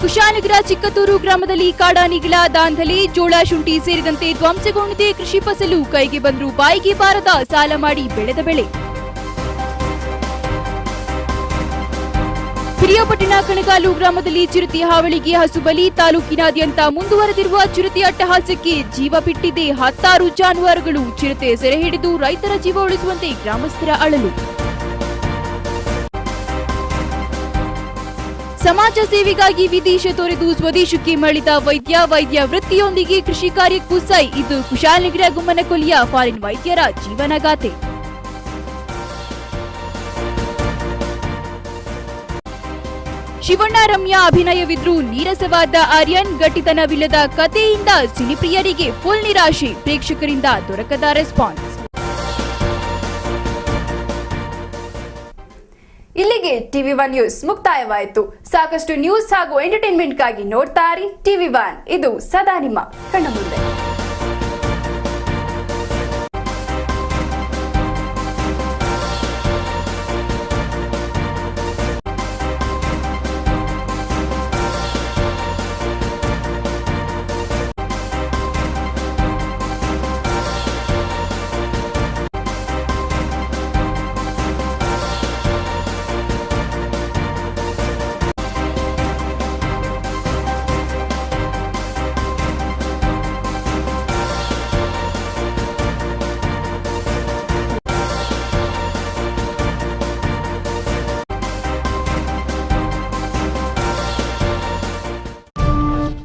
ಕುಶಾಲನಗರ ಚಿಕ್ಕತ್ತೂರು ಗ್ರಾಮದಲ್ಲಿ ಕಾಡಾನೆಗಳ ದಾಂಧಲೆ. ಜೋಳ, ಶುಂಠಿ ಸೇರಿದಂತೆ ಧ್ವಂಸಗೊಂಡಿದೆ ಕೃಷಿ ಫಸಲು. ಕೈಗೆ ಬಂದರೂ ಬಾಯಿಗೆ ಬಾರದ ಸಾಲ ಮಾಡಿ ಬೆಳೆದ ಬೆಳೆ. ಪಿರಿಯಾಪಟ್ಟಣ ಕಣಗಾಲು ಗ್ರಾಮದಲ್ಲಿ ಚಿರತೆ ಹಾವಳಿಗೆ ಹಸು ಬಲಿ. ತಾಲೂಕಿನಾದ್ಯಂತ ಮುಂದುವರೆದಿರುವ ಚಿರತೆ ಅಟ್ಟಹಾಸಕ್ಕೆ ಜೀವ ಬಿಟ್ಟಿದೆ. 10 ಜಾನುವಾರುಗಳು. ಚಿರತೆ ಸೆರೆ ಹಿಡಿದು ರೈತರ ಜೀವ ಉಳಿಸುವಂತೆ ಗ್ರಾಮಸ್ಥರ ಅಳಲು. ಸಮಾಜ ಸೇವೆಗಾಗಿ ವಿದೇಶ ತೊರೆದು ಸ್ವದೇಶಕ್ಕೆ ಮರಳಿದ ವೈದ್ಯ ವೃತ್ತಿಯೊಂದಿಗೆ ಕೃಷಿ ಕಾರ್ಯಕ್ಕೂ ಸೈ. ಇದು ಕುಶಾಲನಗರ ಗುಮ್ಮನಕೊಲ್ಲಿಯ ಫಾರಿನ್ ವೈದ್ಯರ ಜೀವನಗಾಥೆ. ಶಿವಣ್ಣ ರಮ್ಯಾ ಅಭಿನಯವಿದ್ರೂ ನೀರಸವಾದ ಆರ್ಯನ್. ಗಟ್ಟಿತನವಿಲ್ಲದ ಕಥೆಯಿಂದ ಸಿನಿಪ್ರಿಯರಿಗೆ ಫುಲ್ ನಿರಾಶೆ. ಪ್ರೇಕ್ಷಕರಿಂದ ದೊರಕದ ರೆಸ್ಪಾನ್ಸ್. ಇಲ್ಲಿಗೆ TV1 ನ್ಯೂಸ್ ಮುಕ್ತಾಯವಾಯಿತು. ಸಾಕಷ್ಟು ನ್ಯೂಸ್ ಹಾಗೂ ಎಂಟರ್ಟೈನ್ಮೆಂಟ್ಗಾಗಿ ನೋಡ್ತಾ ಇರಿ TV1. ಇದು ಸದಾ ನಿಮ್ಮ ಕಣ್ಣ ಮುಂದೆ.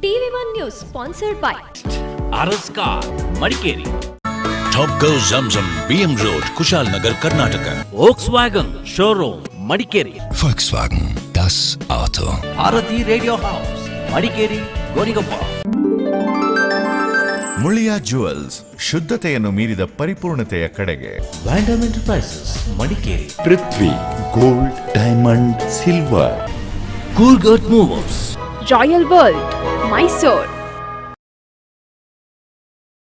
TV1 News sponsored by RS Car, Madikeri. Top Go Zamzam, BM Road, Kushalnagar, Karnataka. Volkswagen Showroom, Madikeri. Volkswagen, das Auto. Bharati Radio House, Madikeri, Gonigappa. Muliya jewels, ಶುದ್ಧತೆಯನ್ನು ಮೀರಿದ ಪರಿಪೂರ್ಣತೆಯ ಕಡೆಗೆ. Vandam Enterprises, Madikeri. Prithvi gold diamond silver. Coolgurt Movers, royal world, Mysuru.